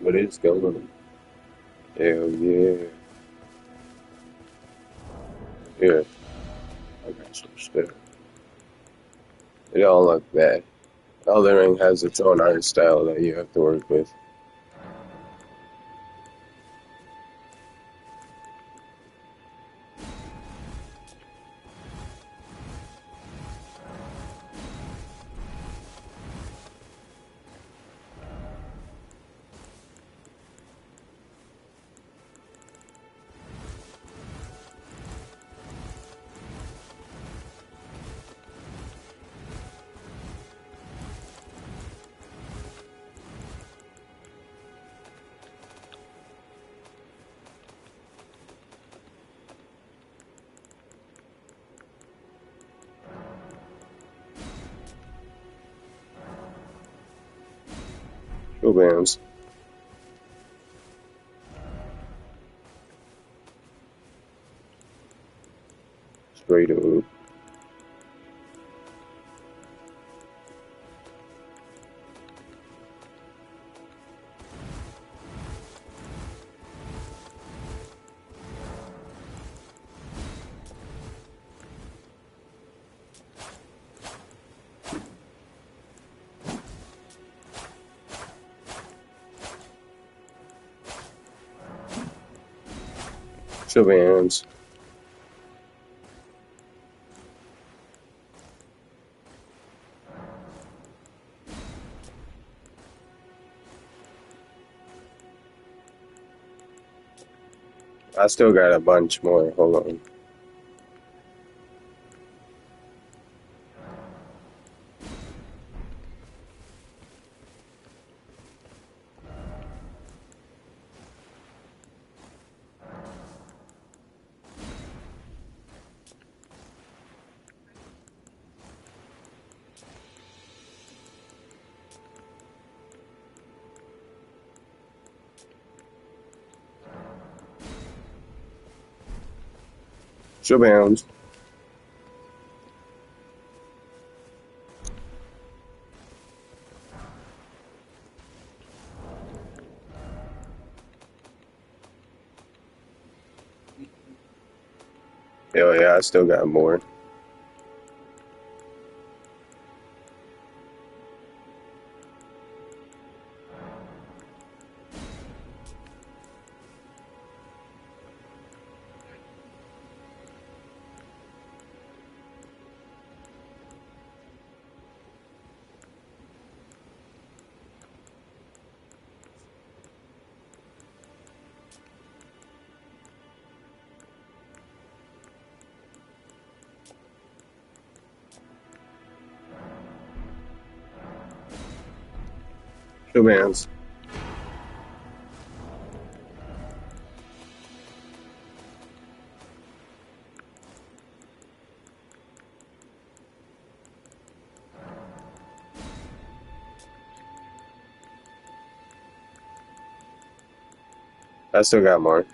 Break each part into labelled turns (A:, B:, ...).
A: What is going on? Hell yeah. Here, I got some stuff. It don't look bad. Elden Ring has its own art style that you have to work with. Cool bands. Straight up. Chill bands. I still got a bunch more. Hold on. Chill bands. Hell yeah, I still got more. Chill bands. I still got more.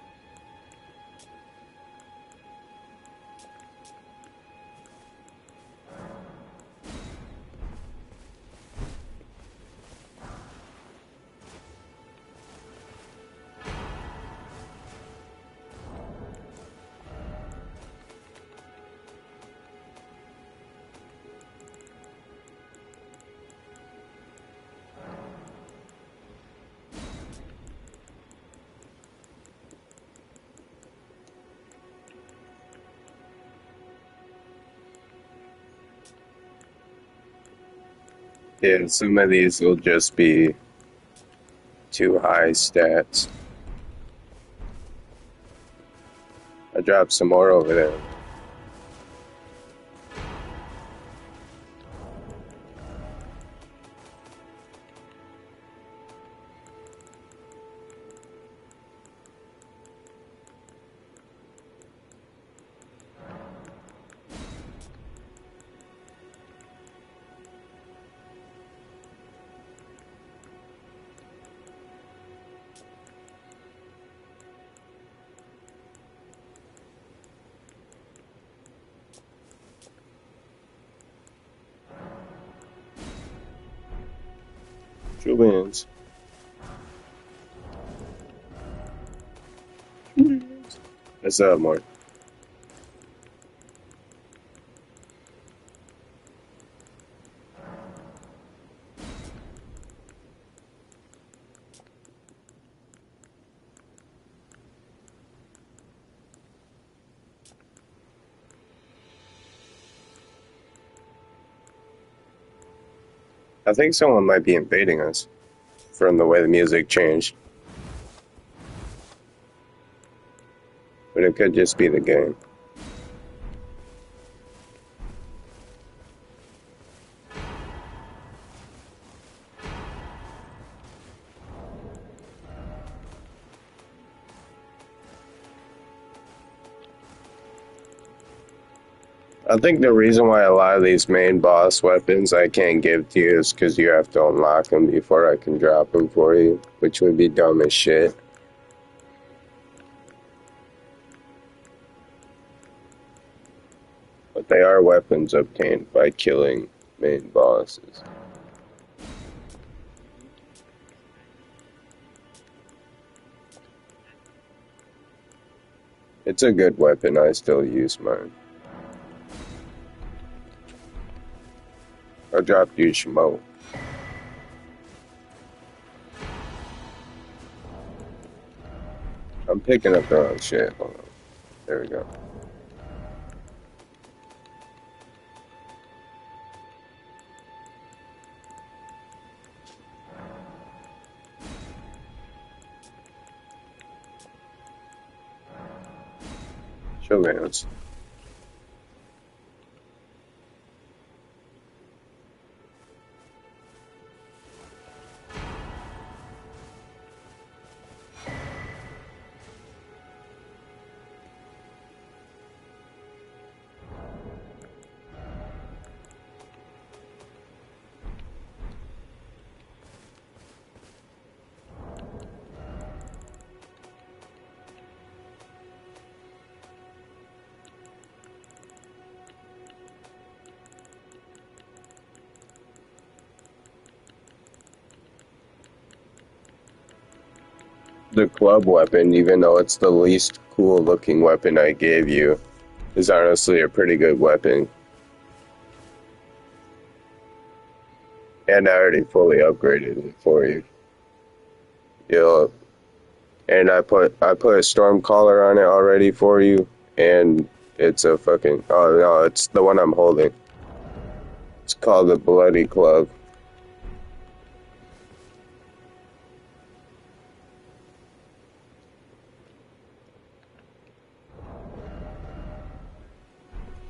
A: Yeah, some of these will just be too high stats. I dropped some more over there. Chill bands. What's more? I think someone might be invading us from the way the music changed, but it could just be the game. I think the reason why a lot of these main boss weapons I can't give to you is because you have to unlock them before I can drop them for you, which would be dumb as shit. But they are weapons obtained by killing main bosses. It's a good weapon, I still use mine. I dropped you Shmo. I'm picking up the wrong shit. Hold on. There we go. Show hands. The club weapon, even though it's the least cool looking weapon I gave you, is honestly a pretty good weapon. And I already fully upgraded it for you. You'll, and I put a storm collar on it already for you, and it's a fucking oh no, it's the one I'm holding. It's called the Bloody Club.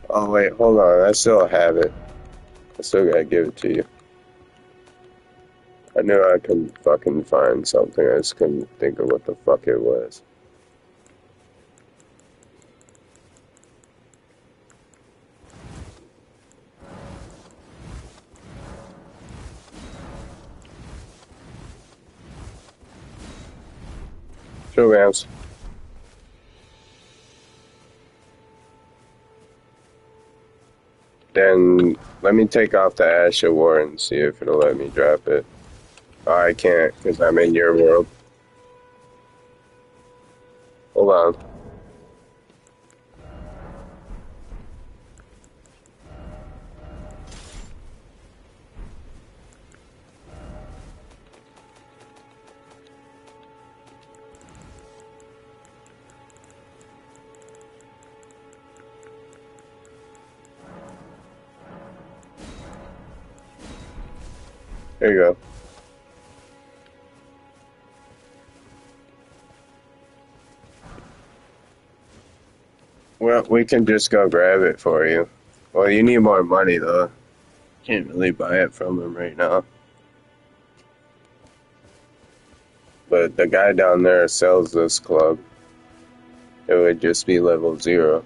A: Oh wait, hold on, I still have it. I still gotta give it to you. I knew I could fucking find something, I just couldn't think of what the fuck it was. Show hands. Then let me take off the Ash of War and see if it'll let me drop it. Oh, I can't because I'm in your world. Hold on. There you go. Well, we can just go grab it for you. Well, you need more money though. Can't really buy it from him right now. But the guy down there sells this club. It would just be level 0.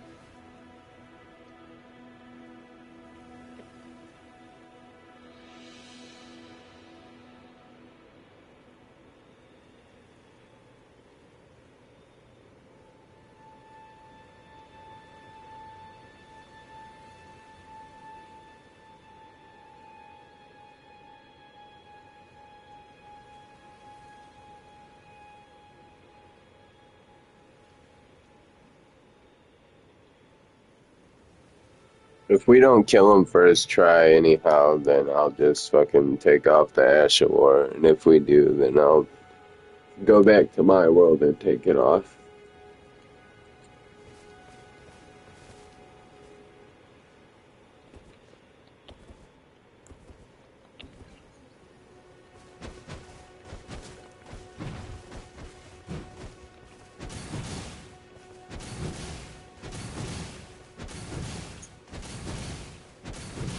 A: If we don't kill him first try anyhow, then I'll just fucking take off the Ash of War. And if we do, then I'll go back to my world and take it off.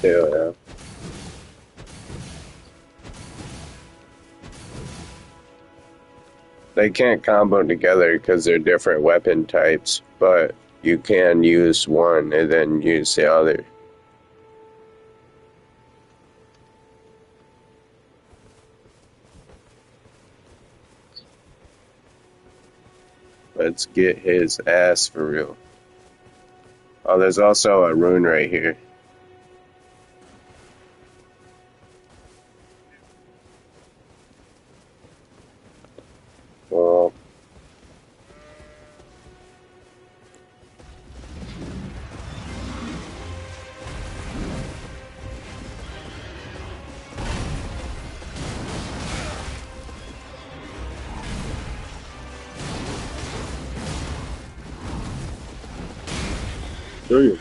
A: Yeah. They can't combo together because they're different weapon types, but you can use one and then use the other. Let's get his ass for real. Oh, there's also a rune right here. Well, do you?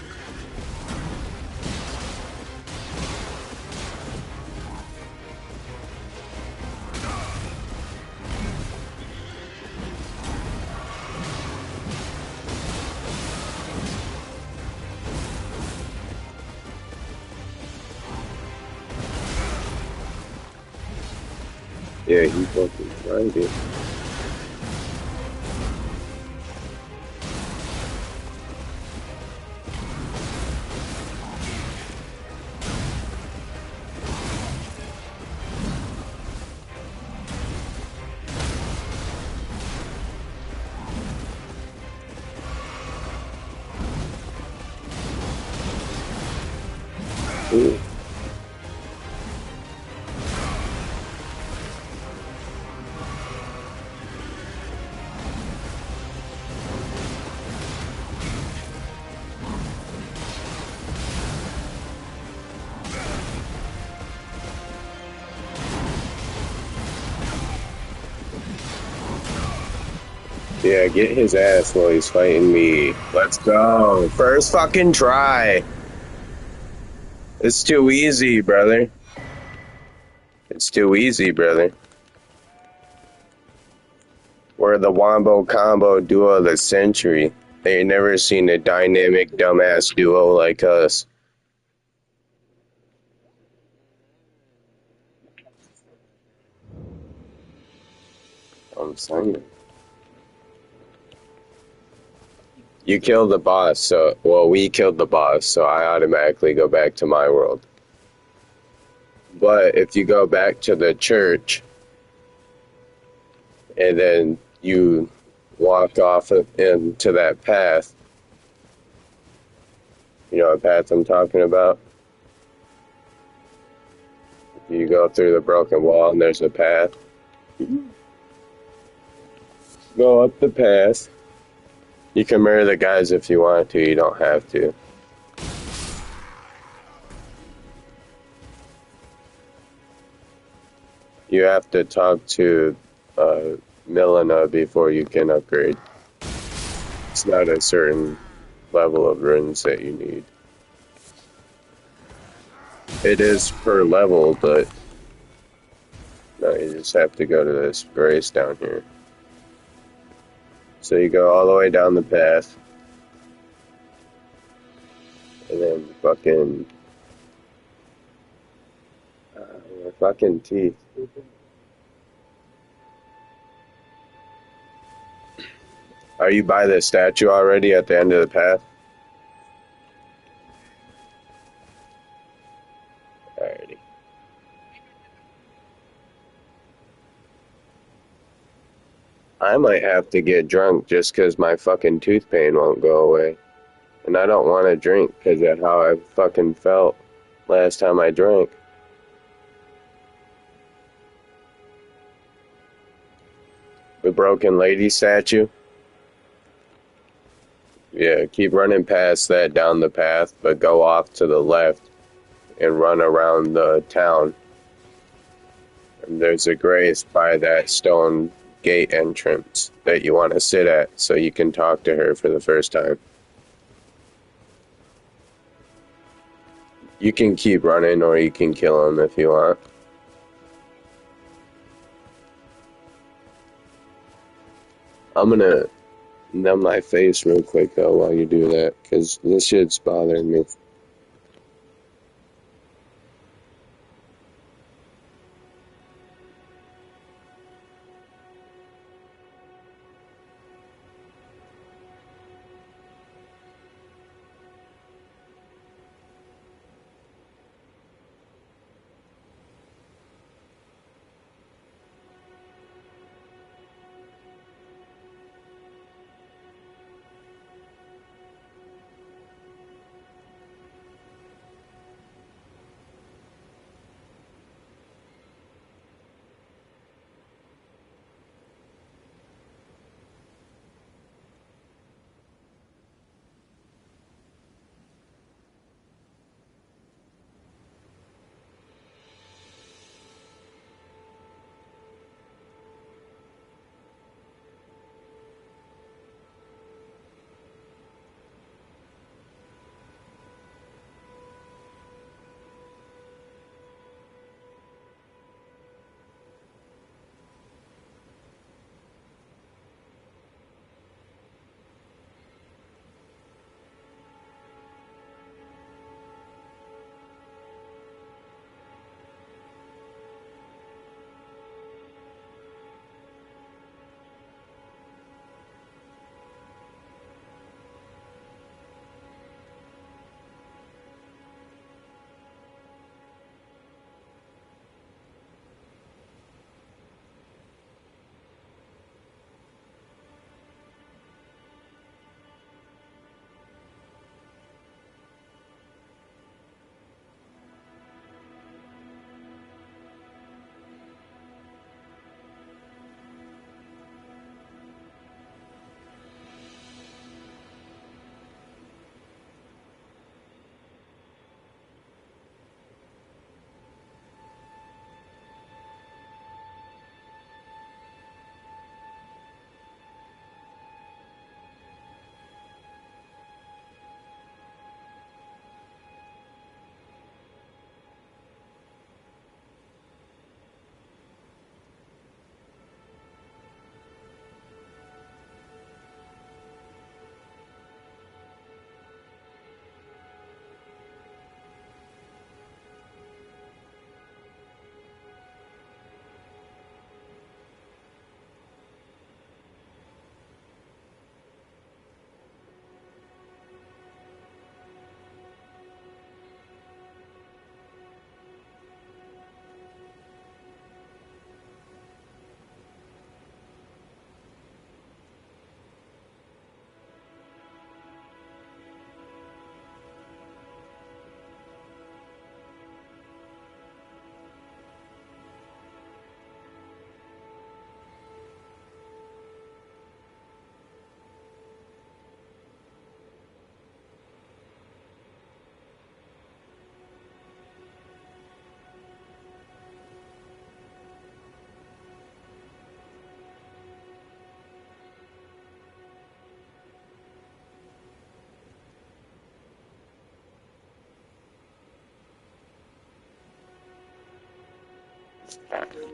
A: Yeah, he fucking tried it. Ooh. Yeah, get his ass while he's fighting me. Let's go. First fucking try. It's too easy, brother. It's too easy, brother. We're the Wombo Combo duo of the century. They ain't never seen a dynamic dumbass duo like us. I'm saying. You killed the boss, so well, we killed the boss, so I automatically go back to my world. But if you go back to the church and then you walk off into that path, you know what path I'm talking about? You go through the broken wall and there's a path. Go up the path. You can murder the guys if you want to, you don't have to. You have to talk to Milena before you can upgrade. It's not a certain level of runes that you need. It is per level, but no, you just have to go to this grace down here. So you go all the way down the path, and then fucking my fucking teeth. Are you by the statue already at the end of the path? Alrighty. I might have to get drunk just because my fucking tooth pain won't go away. And I don't want to drink because of how I fucking felt last time I drank. The broken lady statue? Yeah, keep running past that down the path, but go off to the left and run around the town. And there's a grace by that stone gate entrance that you want to sit at so you can talk to her for the first time. You can keep running or you can kill him if you want. I'm gonna numb my face real quick though while you do that, because this shit's bothering me.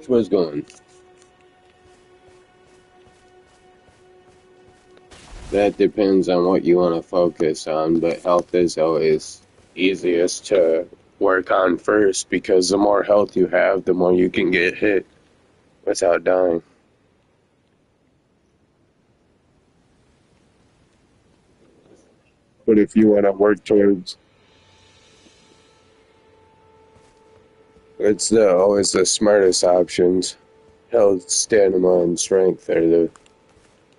A: Which was going. That depends on what you want to focus on, but health is always easiest to work on first because the more health you have, the more you can get hit without dying. But if you want to work towards, it's always the smartest options. Health, stamina, and strength are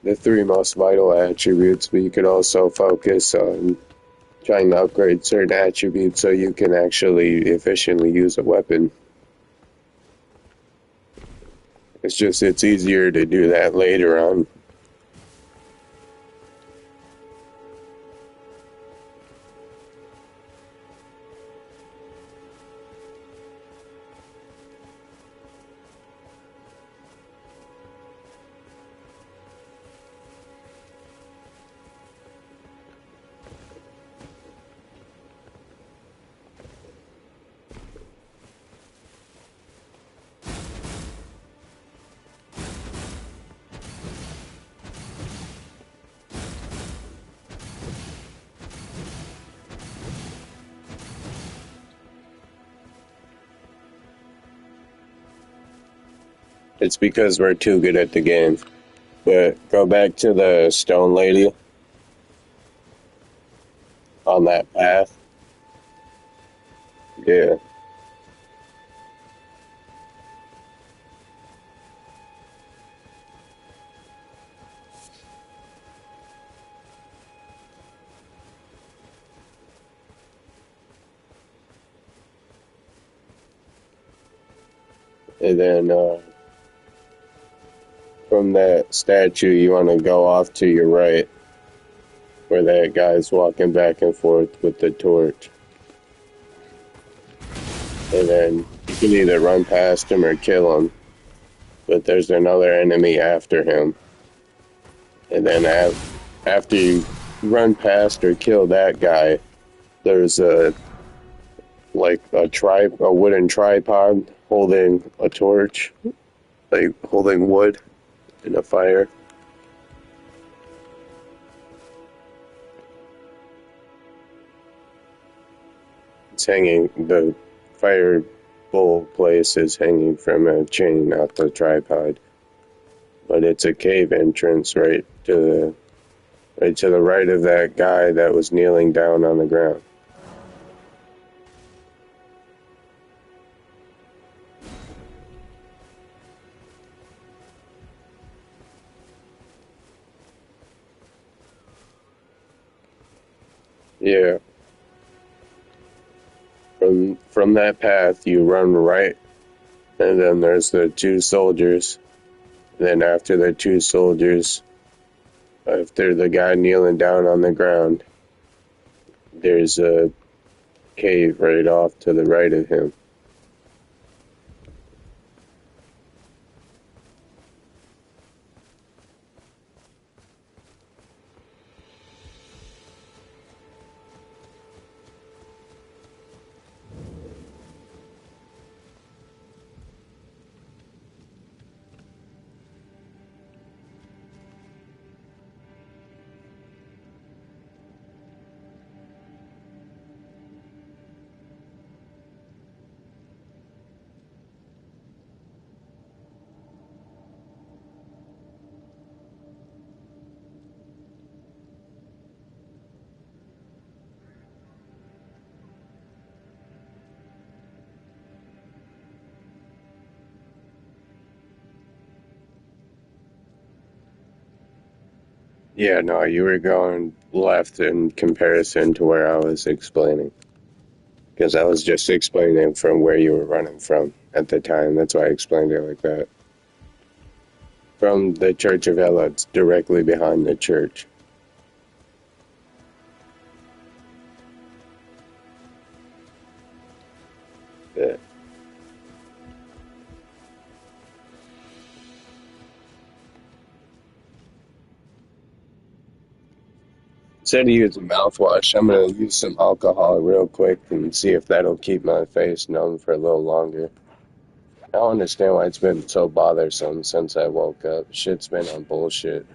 A: the three most vital attributes, but you could also focus on trying to upgrade certain attributes so you can actually efficiently use a weapon. It's easier to do that later on. It's because we're too good at the game. But go back to the stone lady on that path. Yeah. And then from that statue, you want to go off to your right, where that guy's walking back and forth with the torch. And then you can either run past him or kill him. But there's another enemy after him. And then after you run past or kill that guy, there's a wooden tripod holding a torch, like holding wood in a fire. It's hanging. The fire bowl place is hanging from a chain off the tripod, but it's a cave entrance right to the right of that guy that was kneeling down on the ground. Yeah. From that path, you run right, and then there's the two soldiers. Then after the two soldiers, after the guy kneeling down on the ground, there's a cave right off to the right of him. Yeah, no, you were going left in comparison to where I was explaining. Because I was just explaining from where you were running from at the time. That's why I explained it like that. From the Church of Ella, it's directly behind the church. Yeah. Instead of using mouthwash, I'm going to use some alcohol real quick and see if that'll keep my face numb for a little longer. I don't understand why it's been so bothersome since I woke up. Shit's been on bullshit.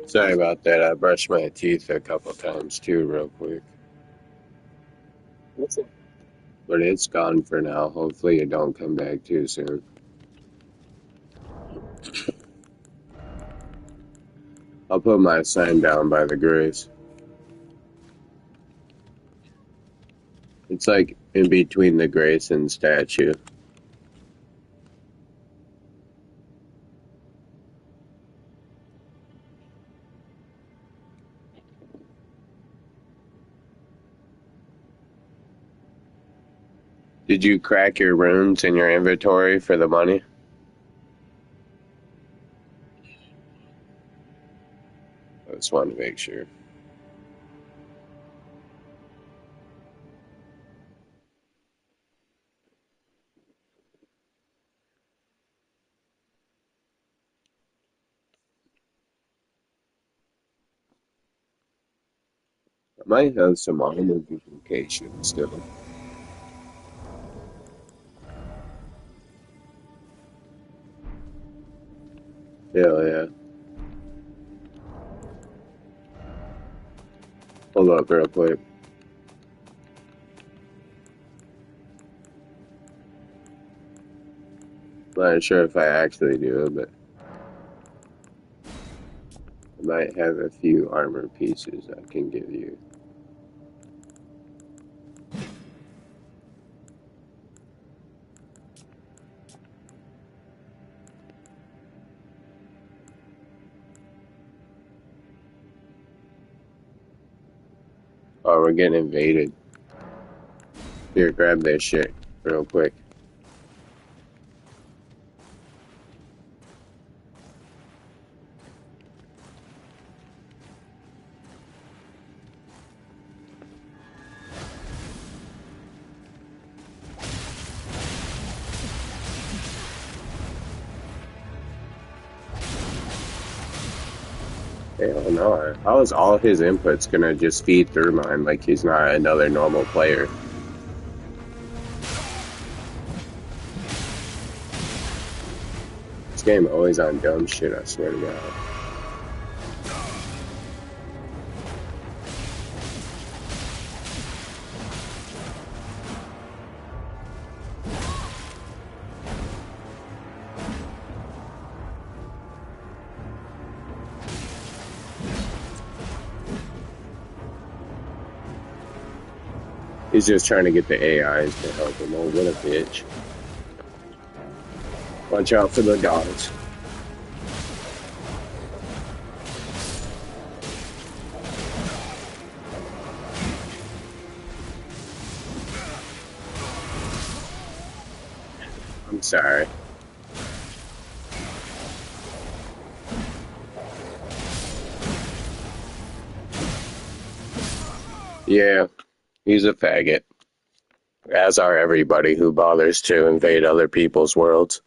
A: Sorry about that. I brushed my teeth a couple times too, real quick. But it's gone for now. Hopefully it don't come back too soon. I'll put my sign down by the grace. It's like in between the grace and statue. Did you crack your runes in your inventory for the money? I just wanted to make sure. I might have some armor duplication still. Hell yeah. Hold up real quick. Not sure if I actually do, but I might have a few armor pieces I can give you. Oh, we're getting invaded. Here, grab this shit real quick. Hell no. How is all his inputs gonna just feed through mine like he's not another normal player? This game always on dumb shit, I swear to God. He's just trying to get the AIs to help him. Oh, what a bitch. Watch out for the dogs. I'm sorry. Yeah, he's a faggot. As are everybody who bothers to invade other people's worlds.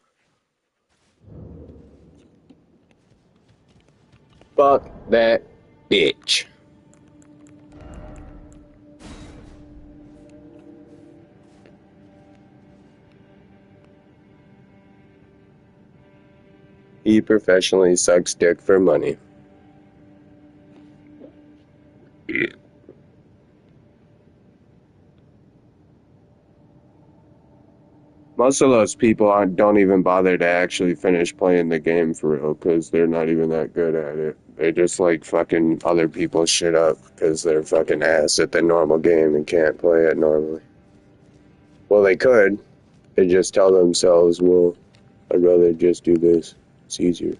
A: Fuck that bitch. He professionally sucks dick for money. Most of those people don't even bother to actually finish playing the game for real because they're not even that good at it. They just like fucking other people's shit up because they're fucking ass at the normal game and can't play it normally. Well, they could. They just tell themselves, well, I'd rather just do this. It's easier.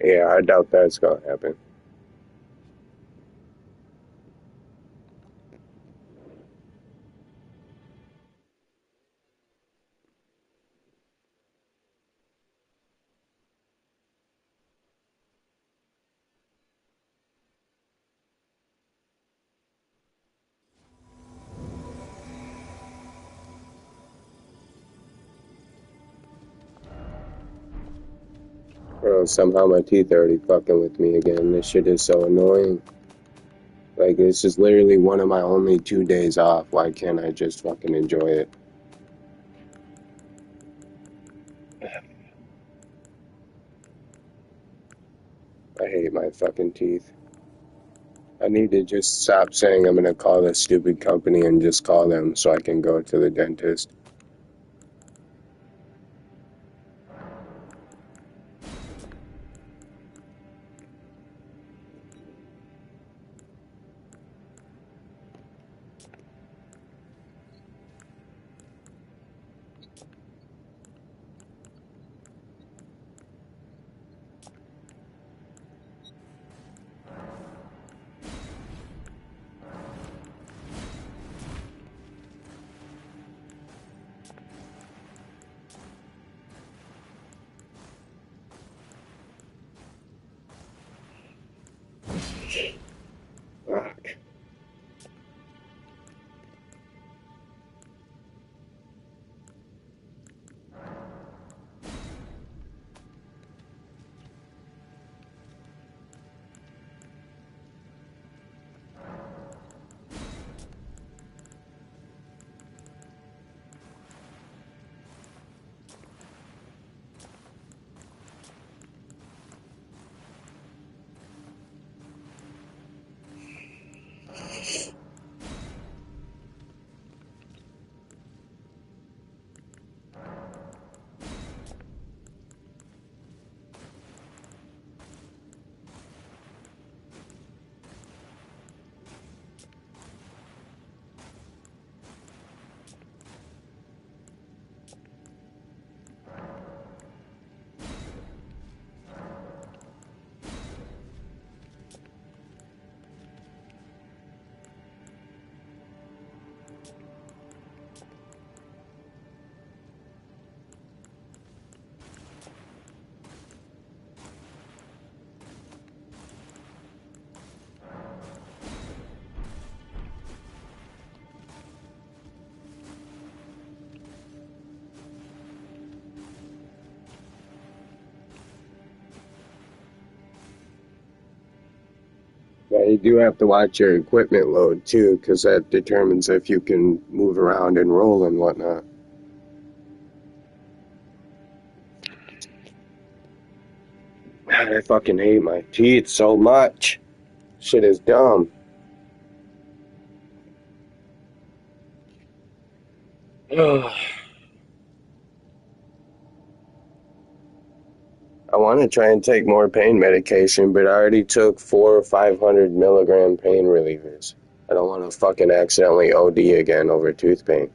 A: Yeah, I doubt that's gonna happen. Bro, somehow my teeth are already fucking with me again. This shit is so annoying. Like, this is literally one of my only 2 days off. Why can't I just fucking enjoy it? I hate my fucking teeth. I need to just stop saying I'm gonna call this stupid company and just call them so I can go to the dentist. Fuck. Yeah, you do have to watch your equipment load too, because that determines if you can move around and roll and whatnot. God, I fucking hate my teeth so much. Shit is dumb. I want to try and take more pain medication, but I already took 400 or 500 milligram pain relievers. I don't want to fucking accidentally OD again over tooth pain.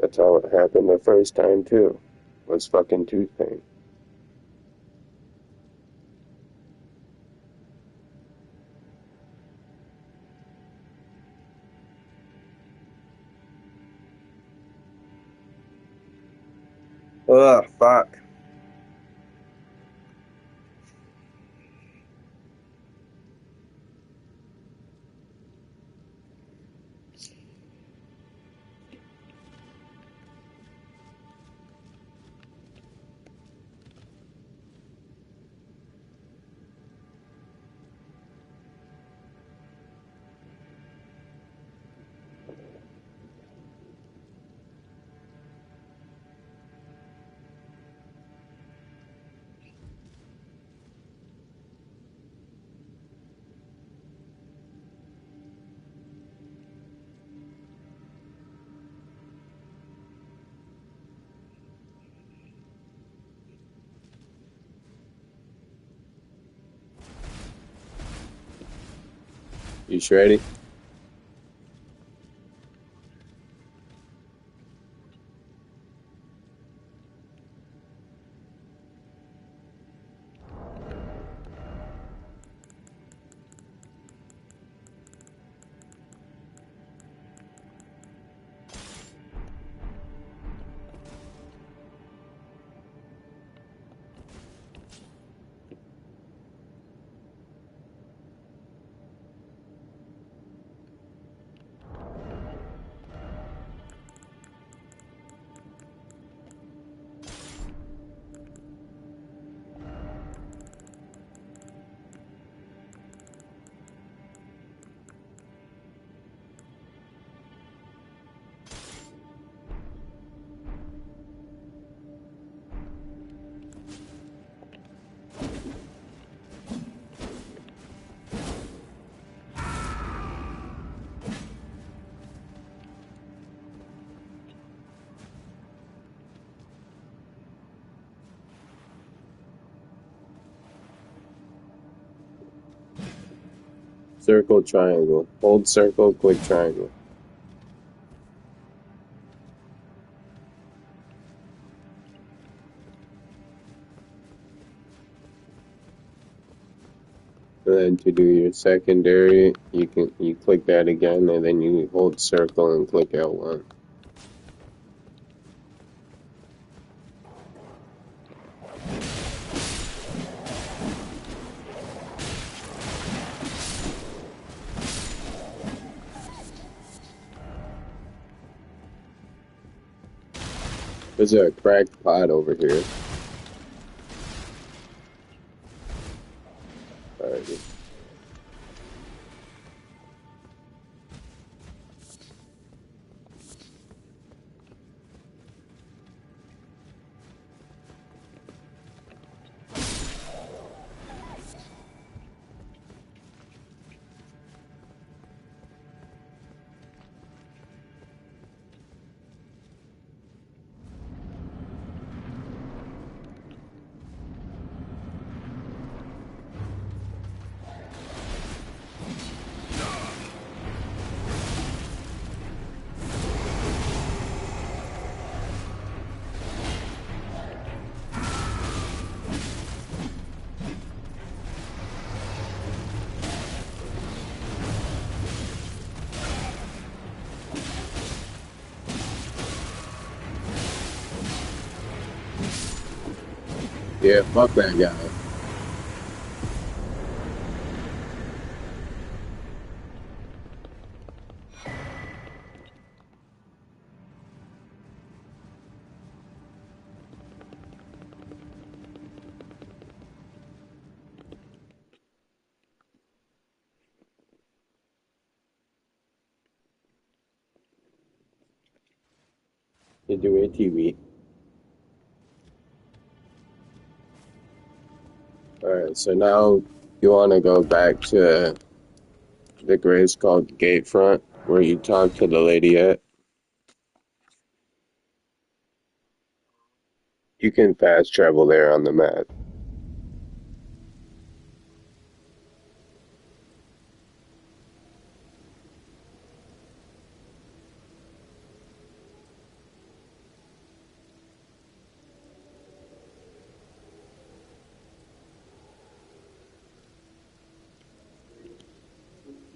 A: That's how it happened the first time too. Was fucking tooth pain. Ugh, fuck. You ready? Circle, triangle. Hold circle, click triangle. And then to do your secondary, you click that again, and then you hold circle and click L1. There's a cracked pot over here. Alright. Yeah, fuck that guy. You do ATV. Alright, so now you want to go back to the grace called Gatefront, where you talk to the lady at. You can fast travel there on the map.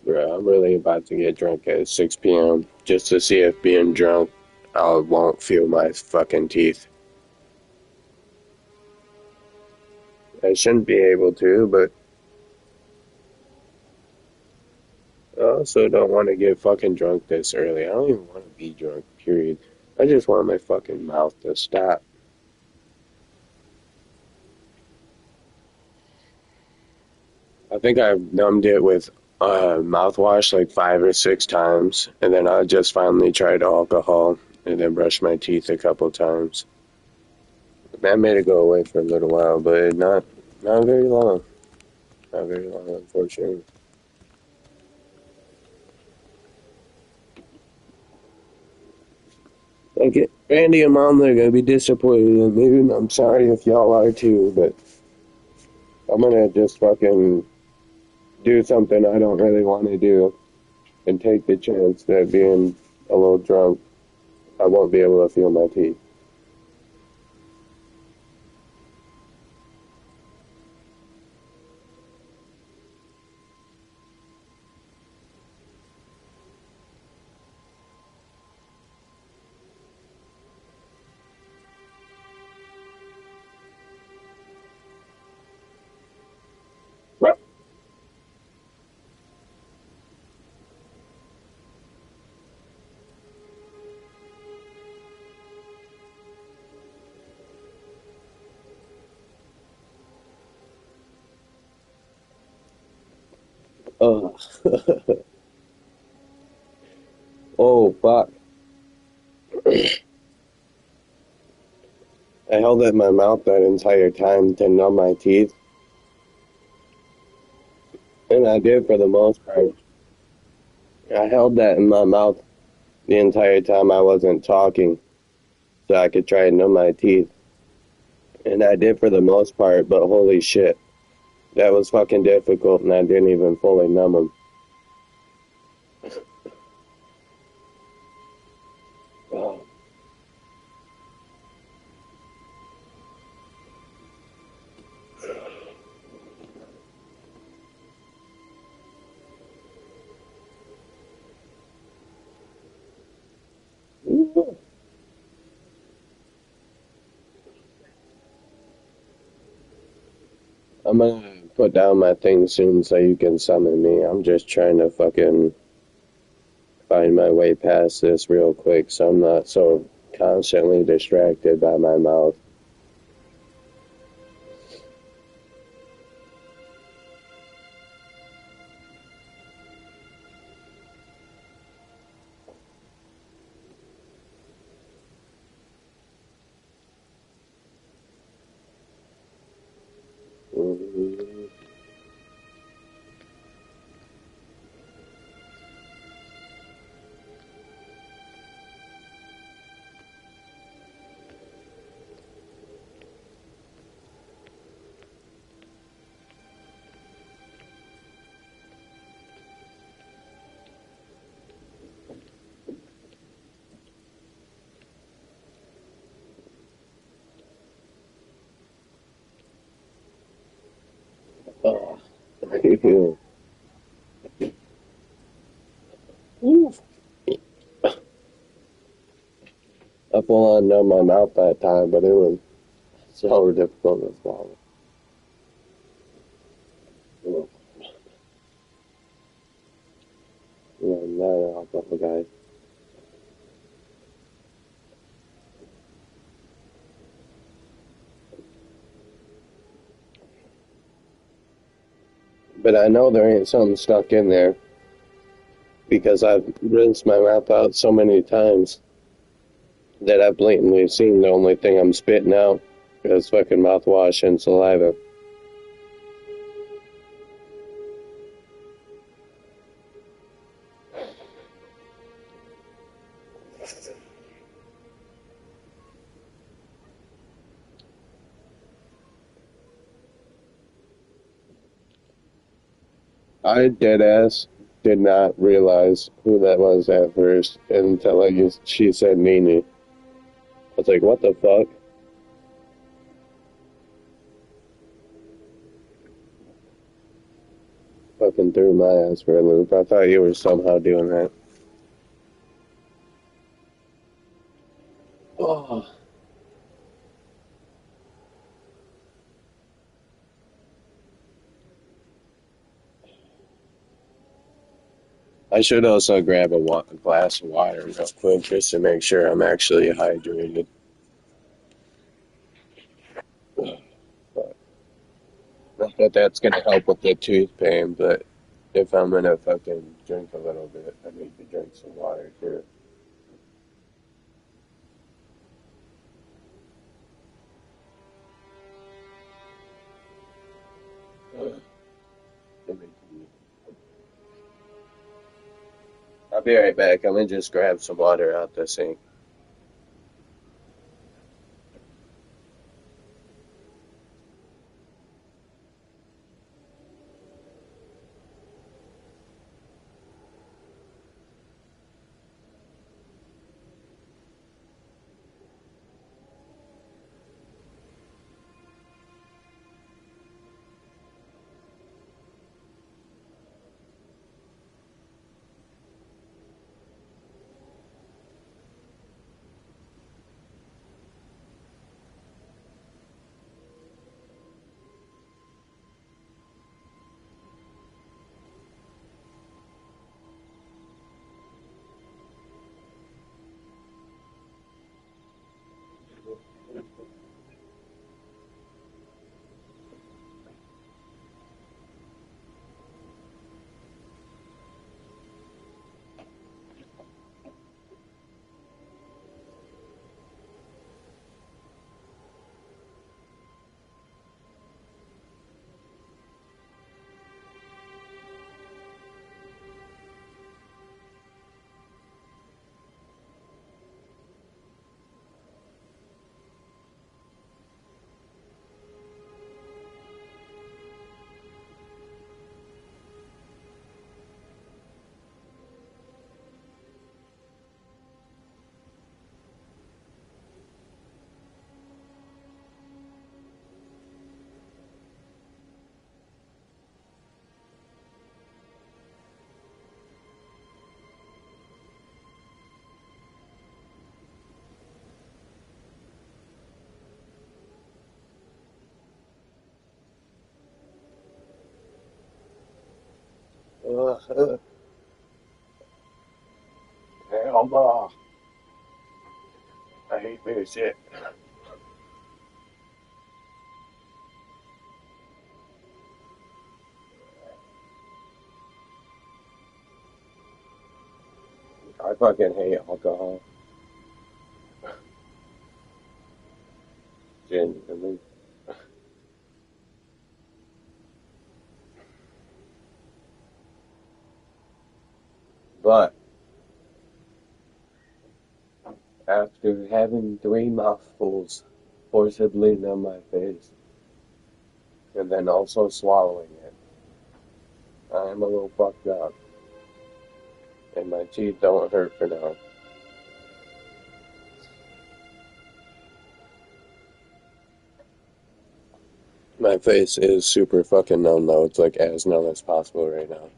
A: Bro, I'm really about to get drunk at 6 p.m. just to see if being drunk I won't feel my fucking teeth. I shouldn't be able to, but I also don't want to get fucking drunk this early. I don't even want to be drunk, period. I just want my fucking mouth to stop. I think I've numbed it with mouthwash like 5 or 6 times, and then I just finally tried alcohol and then brushed my teeth a couple times. That made it go away for a little while, but not very long. Not very long, unfortunately. Like Randy and Mom, they're gonna be disappointed in me. I'm sorry if y'all are too, but I'm gonna just fucking do something I don't really want to do and take the chance that being a little drunk, I won't be able to feel my teeth. Oh, oh, fuck. I held it in my mouth that entire time to numb my teeth, and I did for the most part. I held that in my mouth the entire time I wasn't talking, so I could try and numb my teeth. And I did for the most part, but holy shit, that was fucking difficult, and I didn't even fully numb them. I'm gonna put down my thing soon so you can summon me. I'm just trying to fucking find my way past this real quick so I'm not so constantly distracted by my mouth. Mhm. Oh. Oof. I full on numb my mouth that time, but it was so difficult to swallow. Oh, yeah, no, I'll couple guys. But I know there ain't something stuck in there because I've rinsed my mouth out so many times that I've blatantly seen the only thing I'm spitting out is fucking mouthwash and saliva. I dead ass did not realize who that was at first until she said Nene. I was like, what the fuck? Fucking threw my ass for a loop. I thought you were somehow doing that. Oh. I should also grab a glass of water real quick just to make sure I'm actually hydrated. But not that that's gonna help with the tooth pain, but if I'm gonna fucking drink a little bit, I need to drink some water too. Ugh. I'll be right back. I'm gonna just grab some water out the sink. Hell no. I hate this shit. I fucking hate alcohol. Genuinely. But after having 3 mouthfuls forcibly down my face, and then also swallowing it, I am a little fucked up. And my teeth don't hurt for now. My face is super fucking numb though. It's like as numb as possible right now.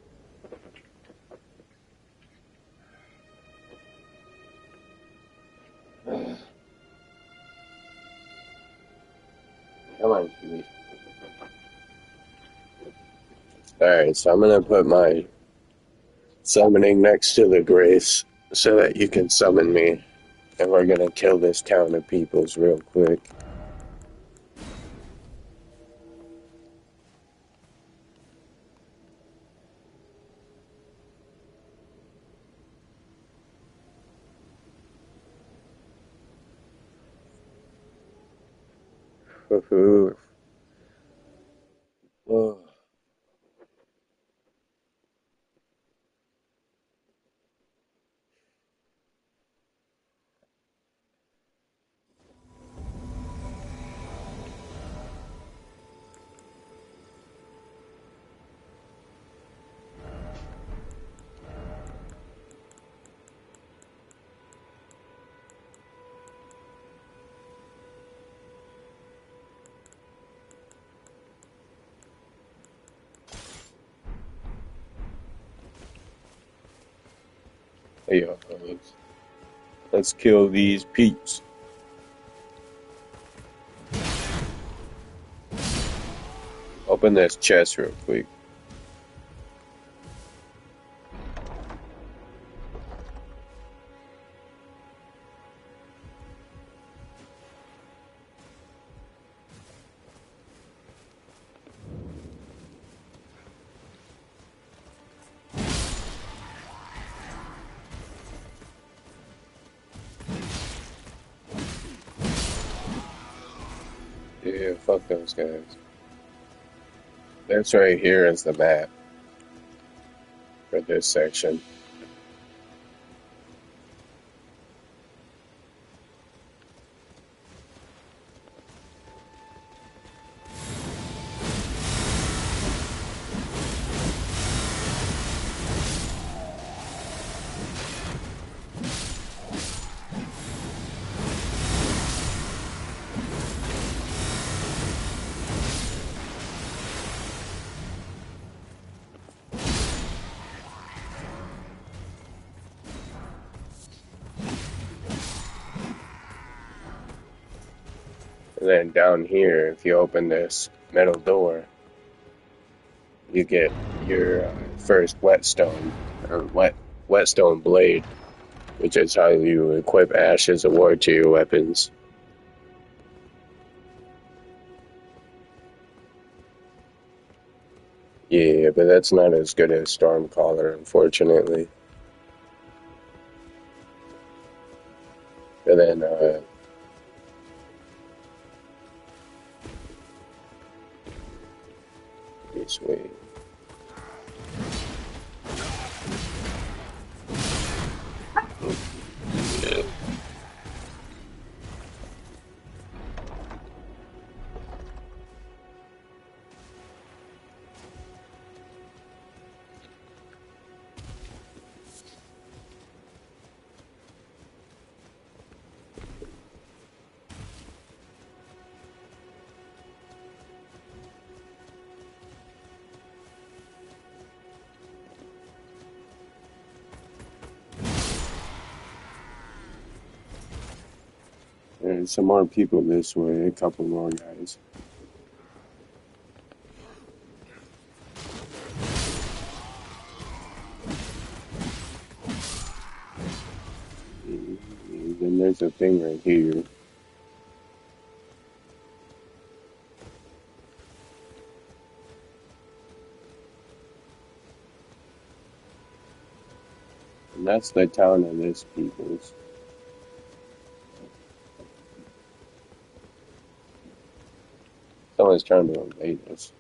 A: Come on, Kiwi. Alright, so I'm gonna put my summoning next to the grace so that you can summon me. And we're gonna kill this town of peoples real quick. Woohoo. Oh. Hey, yo, let's kill these peeps. Open this chest real quick. Yeah, fuck those guys. This right here is the map for this section. And then down here, if you open this metal door, you get your first whetstone, or whetstone blade, which is how you equip Ashes of War to your weapons. Yeah, but that's not as good as Stormcaller, unfortunately. And then, this way. Yeah. And some more people this way, a couple more guys. then there's a thing right here. And that's the town of this people's. Someone's trying to invade us.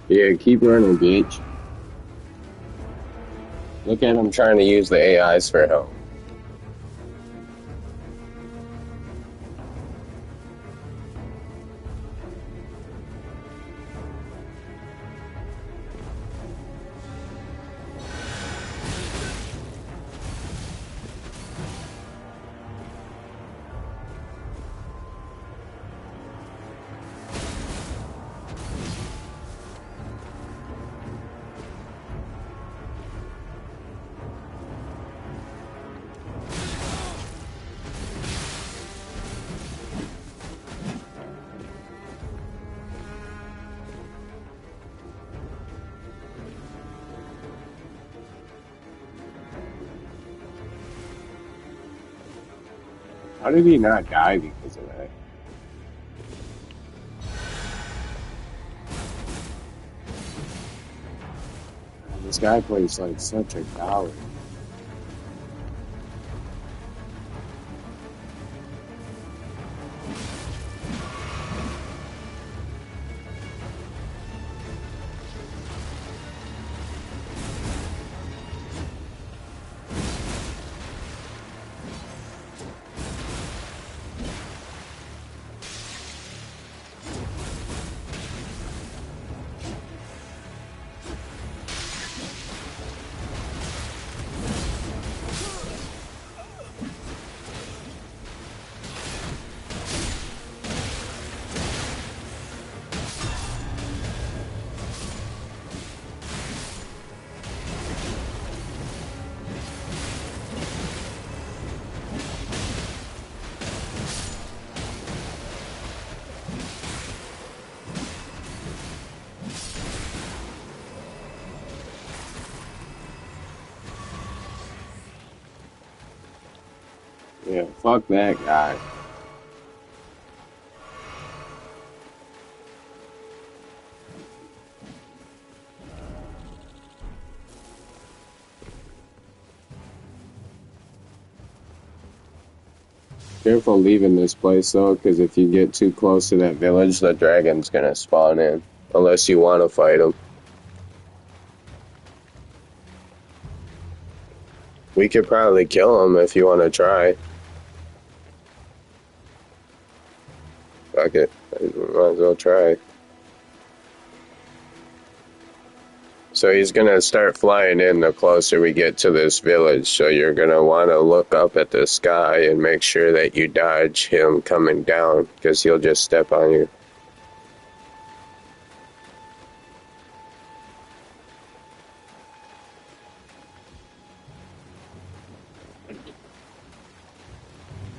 A: Yeah, keep running, bitch. Look at him trying to use the AIs for help. How did he not die because of that? This guy plays like such a coward. Yeah, fuck that guy. Careful leaving this place though, because if you get too close to that village, the dragon's gonna spawn in. Unless you want to fight him. We could probably kill him if you want to try. fuck it. Might as well try. So he's gonna start flying in the closer we get to this village, so you're gonna want to look up at the sky and make sure that you dodge him coming down, because he'll just step on you.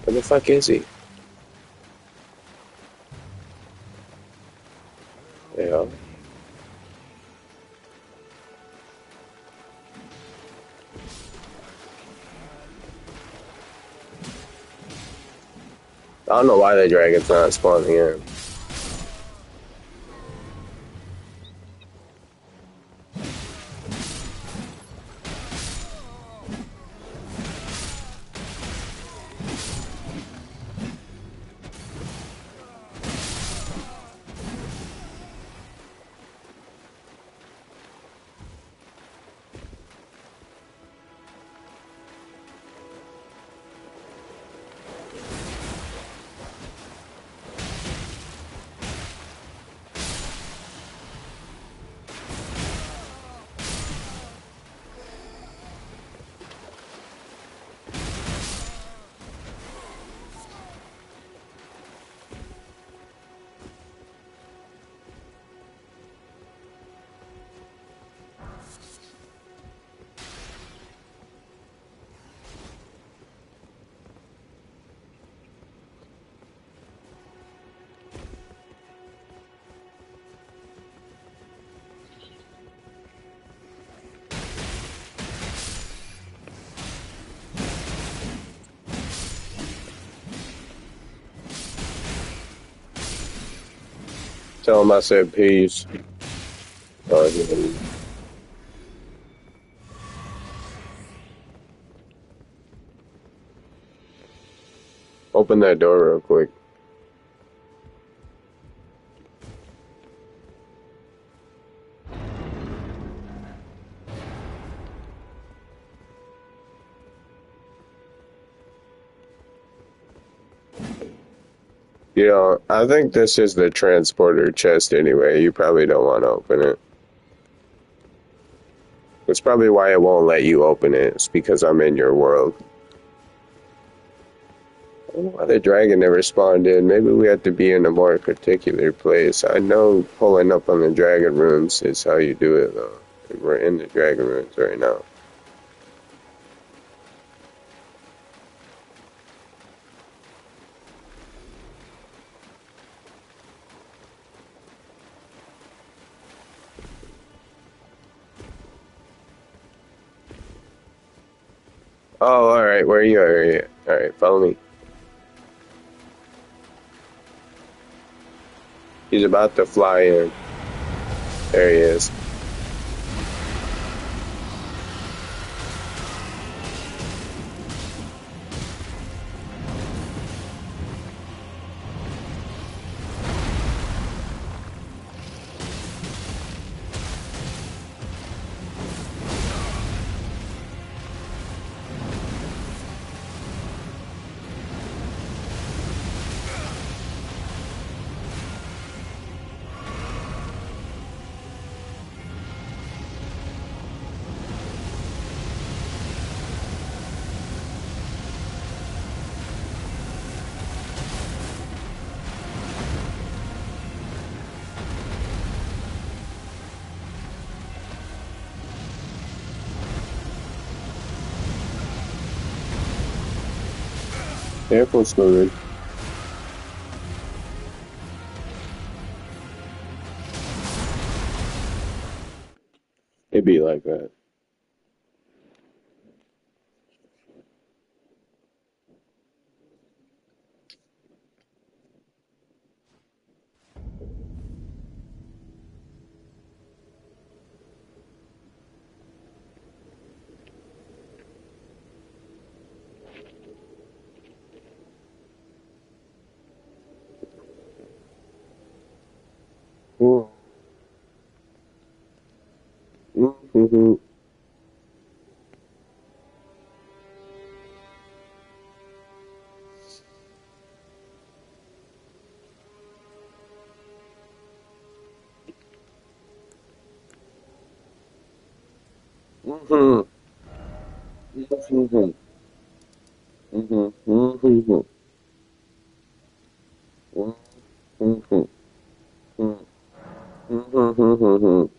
A: Where the fuck is he? Yeah. I don't know why the dragon's not spawning in. Tell him I said peace. Yeah. Open that door real quick. You know, I think this is the transporter chest anyway. You probably don't want to open it. That's probably why it won't let you open it. It's because I'm in your world. I don't know why the dragon never spawned in. Maybe we have to be in a more particular place. I know pulling up on the dragon runes is how you do it, though. And we're in the dragon runes right now. Oh, alright. Where are you? Alright, follow me. He's about to fly in. There he is. Careful, Slogan. It'd be like that. Ooh. Mm-hmm. Mhm. Mhm. Mhm. Mhm. Mhm. Mhm.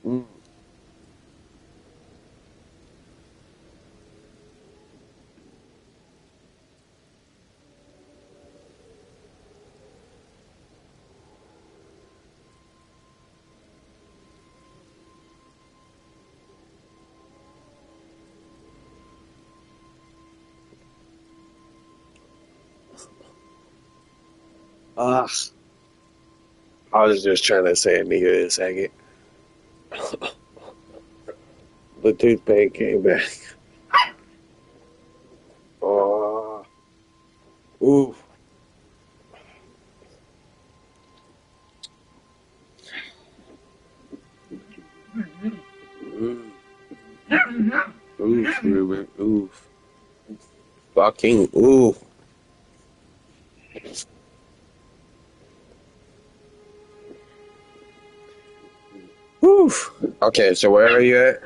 A: Mhm. Ah, I was just trying to say it, nigga, a second. The toothpaste came back. Oh, ooh. Mm. Oof, Ruben. Oof. Fucking oof. Oof. Okay, so where are you at?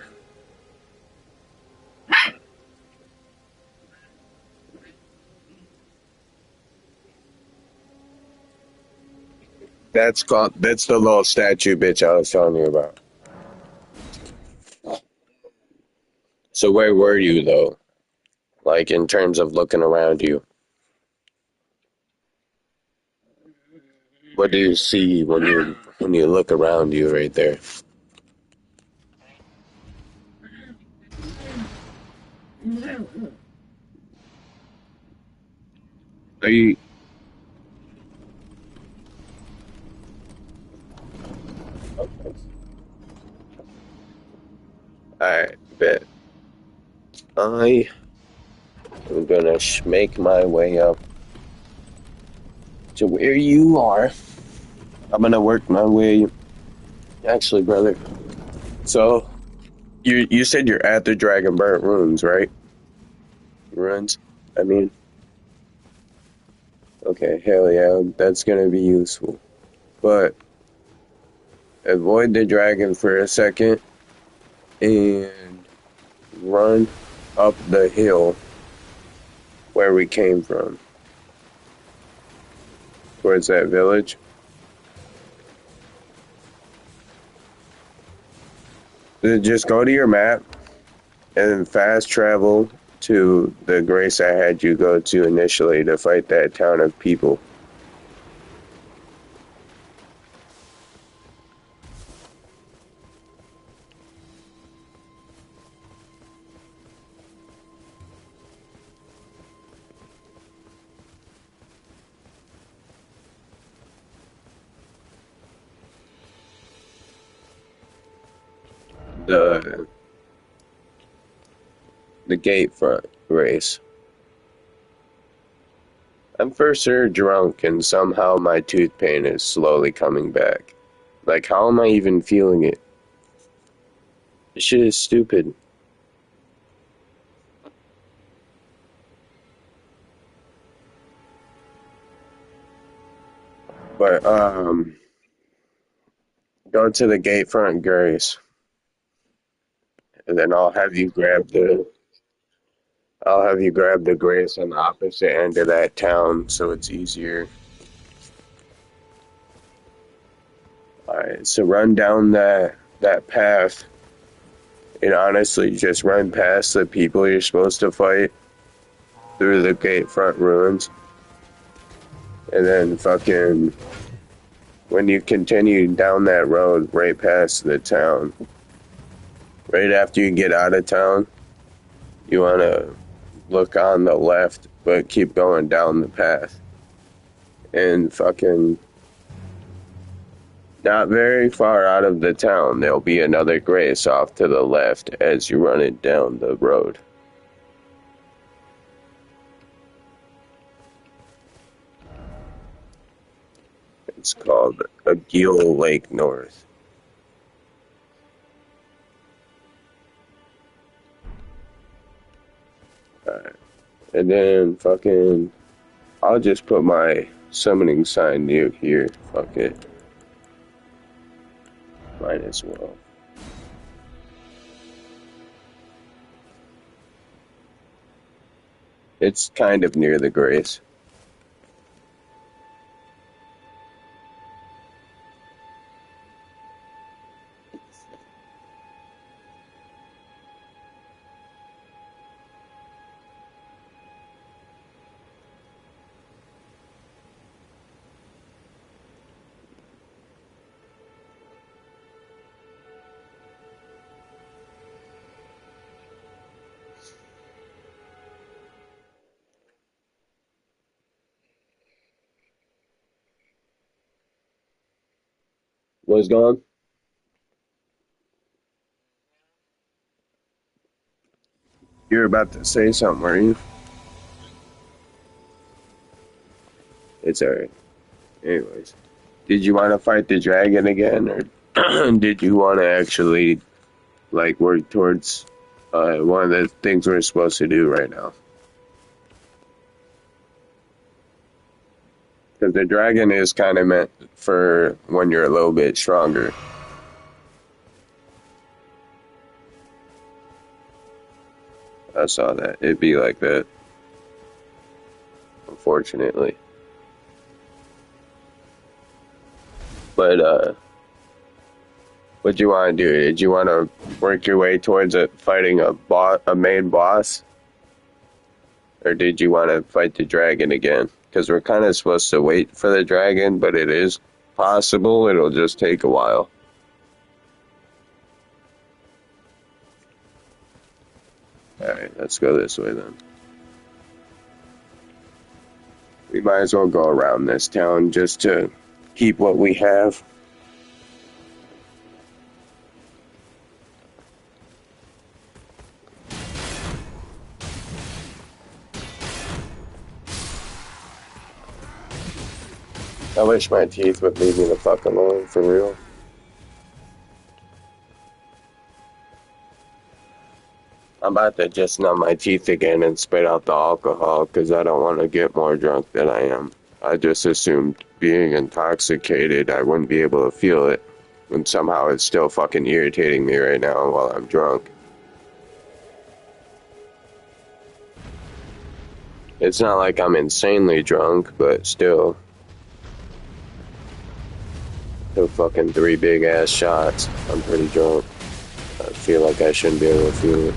A: That's the little statue bitch I was telling you about. So where were you though? Like in terms of looking around you. What do you see when you look around you right there? Are you alright, bet. I am gonna make my way up to where you are. I'm gonna work my way actually, brother. So you said you're at the Dragon Burnt Ruins, right? Ruins? I mean, okay, hell yeah, that's gonna be useful. But avoid the dragon for a second and run up the hill where we came from, towards that village. Then just go to your map and then fast travel to the grace I had you go to initially to fight that town of people. The the gate front race. I'm for sure drunk and somehow my tooth pain is slowly coming back. Like, how am I even feeling it? This shit is stupid. But, go to the gate front grace, and then I'll have you grab the grace on the opposite end of that town so it's easier. Alright, so run down that path and honestly just run past the people you're supposed to fight through the gate front ruins. And then fucking when you continue down that road right past the town, right after you get out of town, you wanna look on the left but keep going down the path. And fucking not very far out of the town, there'll be another grace off to the left as you run it down the road. It's called Agile Lake North. Alright. And then fucking I'll just put my summoning sign near here. Fuck it. Might as well. It's kind of near the grace. Was gone? You're about to say something, are you? It's alright. Anyways. Did you want to fight the dragon again, or did you want to actually, like, work towards one of the things we're supposed to do right now? Because the dragon is kind of meant for when you're a little bit stronger. I saw that. It'd be like that, unfortunately. But, what do you want to do? Did you want to work your way towards fighting a main boss? Or did you want to fight the dragon again? Because we're kind of supposed to wait for the dragon, but it is possible it'll just take a while. Alright, let's go this way then. We might as well go around this town just to keep what we have. I wish my teeth would leave me the fuck alone, for real. I'm about to just numb my teeth again and spit out the alcohol because I don't want to get more drunk than I am. I just assumed being intoxicated I wouldn't be able to feel it, and somehow it's still fucking irritating me right now while I'm drunk. It's not like I'm insanely drunk, but still. The fucking 3 big ass shots. I'm pretty drunk. I feel like I shouldn't be able to feel it.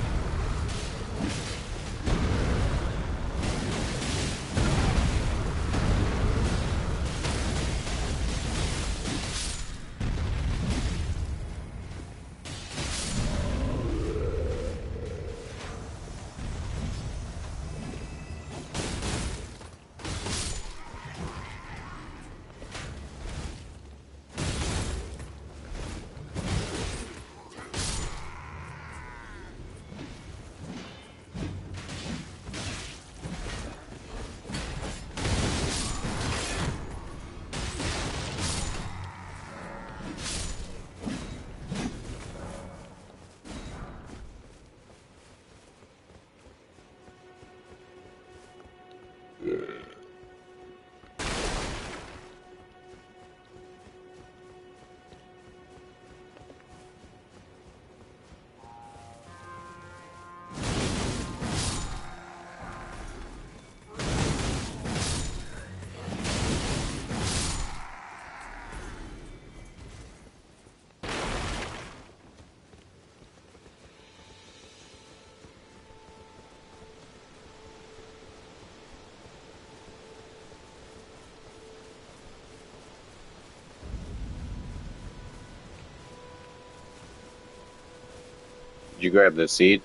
A: Did you grab the seat?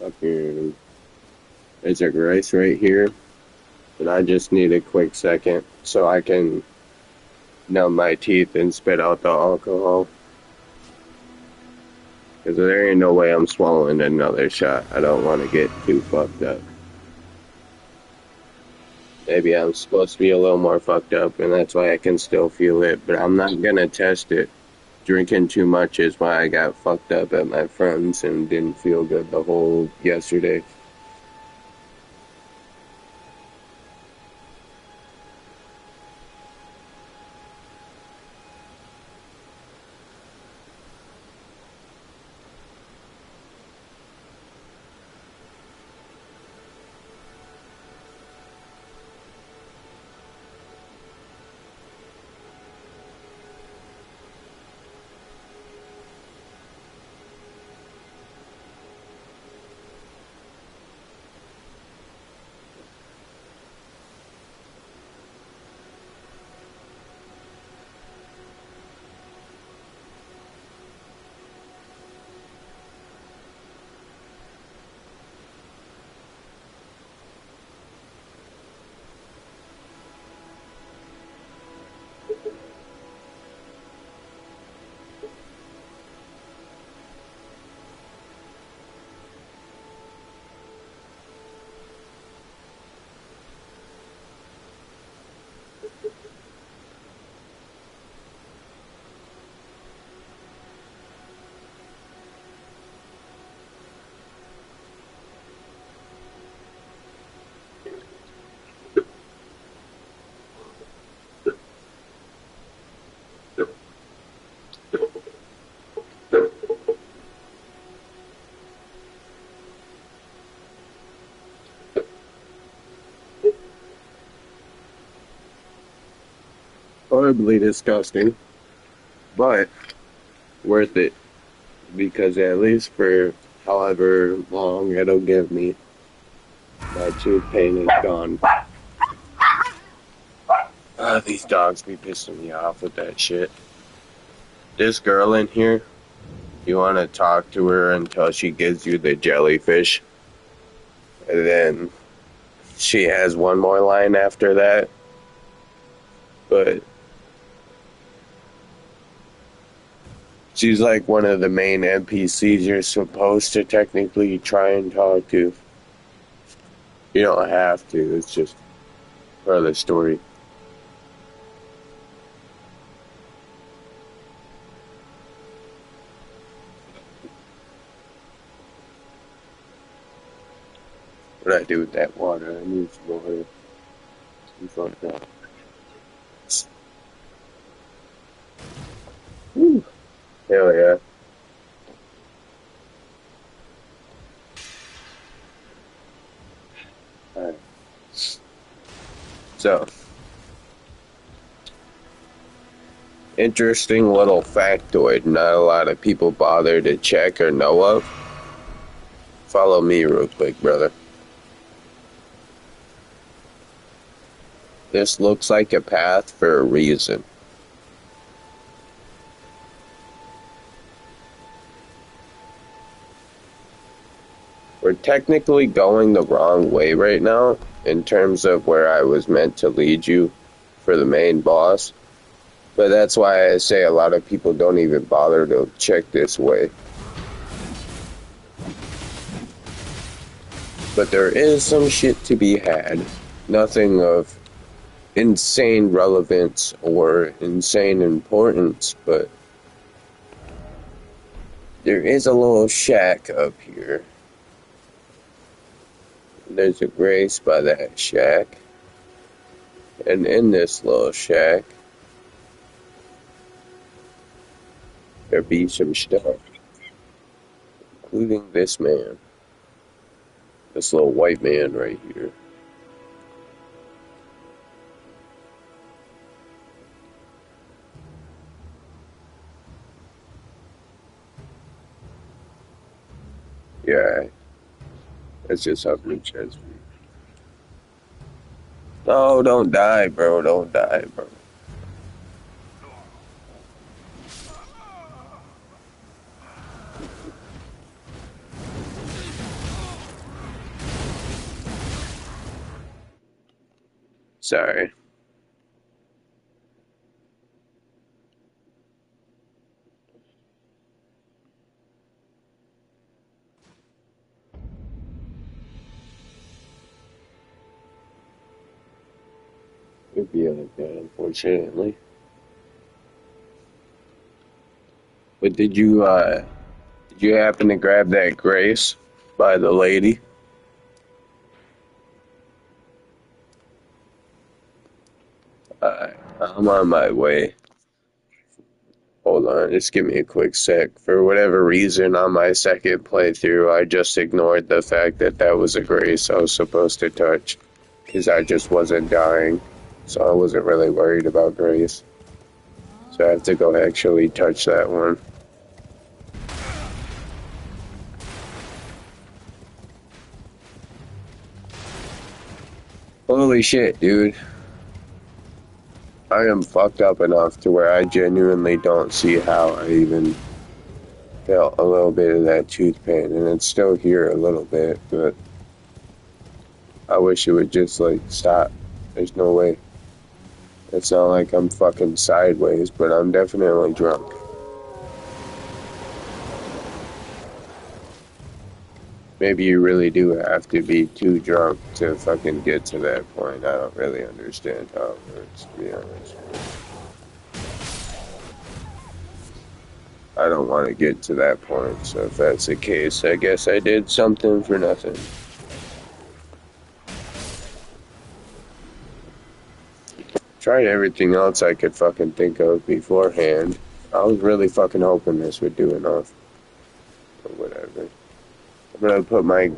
A: Fucking There's a grace right here, but I just need a quick second so I can numb my teeth and spit out the alcohol. Because there ain't no way I'm swallowing another shot. I don't want to get too fucked up. Maybe I'm supposed to be a little more fucked up, and that's why I can still feel it, but I'm not gonna test it. Drinking too much is why I got fucked up at my friend's and didn't feel good the whole yesterday. Horribly disgusting, but worth it, because at least for however long it'll give me, my tooth pain is gone. These dogs be pissing me off with that shit. This girl in here, you want to talk to her until she gives you the jellyfish, and then she has one more line after that, but she's like one of the main NPCs you're supposed to technically try and talk to. You don't have to, it's just part of the story. What do I do with that water? I need some water. I'm fucked up. Whew. Hell yeah. Alright. So, interesting little factoid not a lot of people bother to check or know of. Follow me real quick, brother. This looks like a path for a reason. We're technically going the wrong way right now in terms of where I was meant to lead you for the main boss. But that's why I say a lot of people don't even bother to check this way. But there is some shit to be had. Nothing of insane relevance or insane importance, but there is a little shack up here. There's a grace by that shack. And in this little shack, there be some stuff. Including this man. This little white man right here. Yeah. That's just how rich has me. No, don't die, bro. Don't die, bro. Sorry. It'd be like that, unfortunately. But did you happen to grab that Grace by the lady? I'm on my way. Hold on, just give me a quick sec. For whatever reason, on my second playthrough, I just ignored the fact that that was a Grace I was supposed to touch. Because I just wasn't dying. So I wasn't really worried about Grace. So I have to go actually touch that one. Holy shit, dude. I am fucked up enough to where I genuinely don't see how I even felt a little bit of that tooth pain. And it's still here a little bit, but I wish it would just, like, stop. There's no way. It's not like I'm fucking sideways, but I'm definitely drunk. Maybe you really do have to be too drunk to fucking get to that point. I don't really understand how it works, to be honest. I don't want to get to that point, so if that's the case, I guess I did something for nothing. Tried everything else I could fucking think of beforehand. I was really fucking hoping this would do enough. Or whatever. I'm gonna put my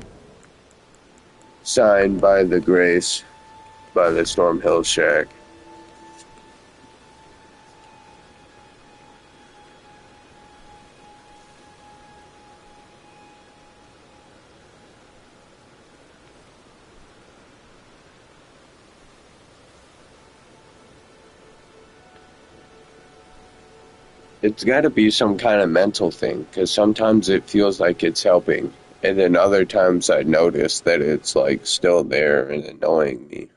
A: sign by the Grace, by the Storm Hill Shack. It's got to be some kind of mental thing, because sometimes it feels like it's helping, and then other times I notice that it's like still there and annoying me.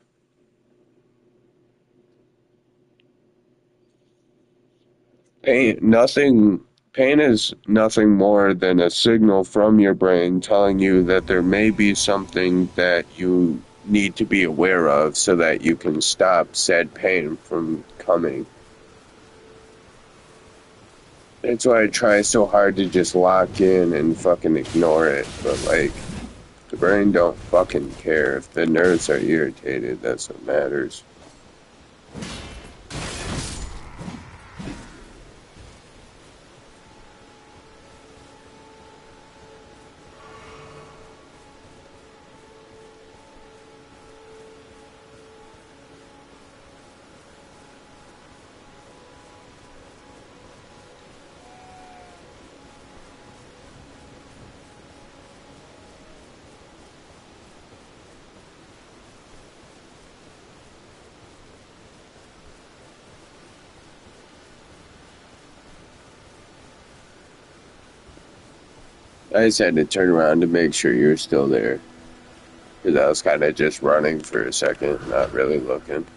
A: Pain is nothing more than a signal from your brain telling you that there may be something that you need to be aware of so that you can stop said pain from coming. That's why I try so hard to just lock in and fucking ignore it, but like, the brain don't fucking care. If the nerves are irritated, that's what matters. I just had to turn around to make sure you're still there. Because I was kind of just running for a second, not really looking.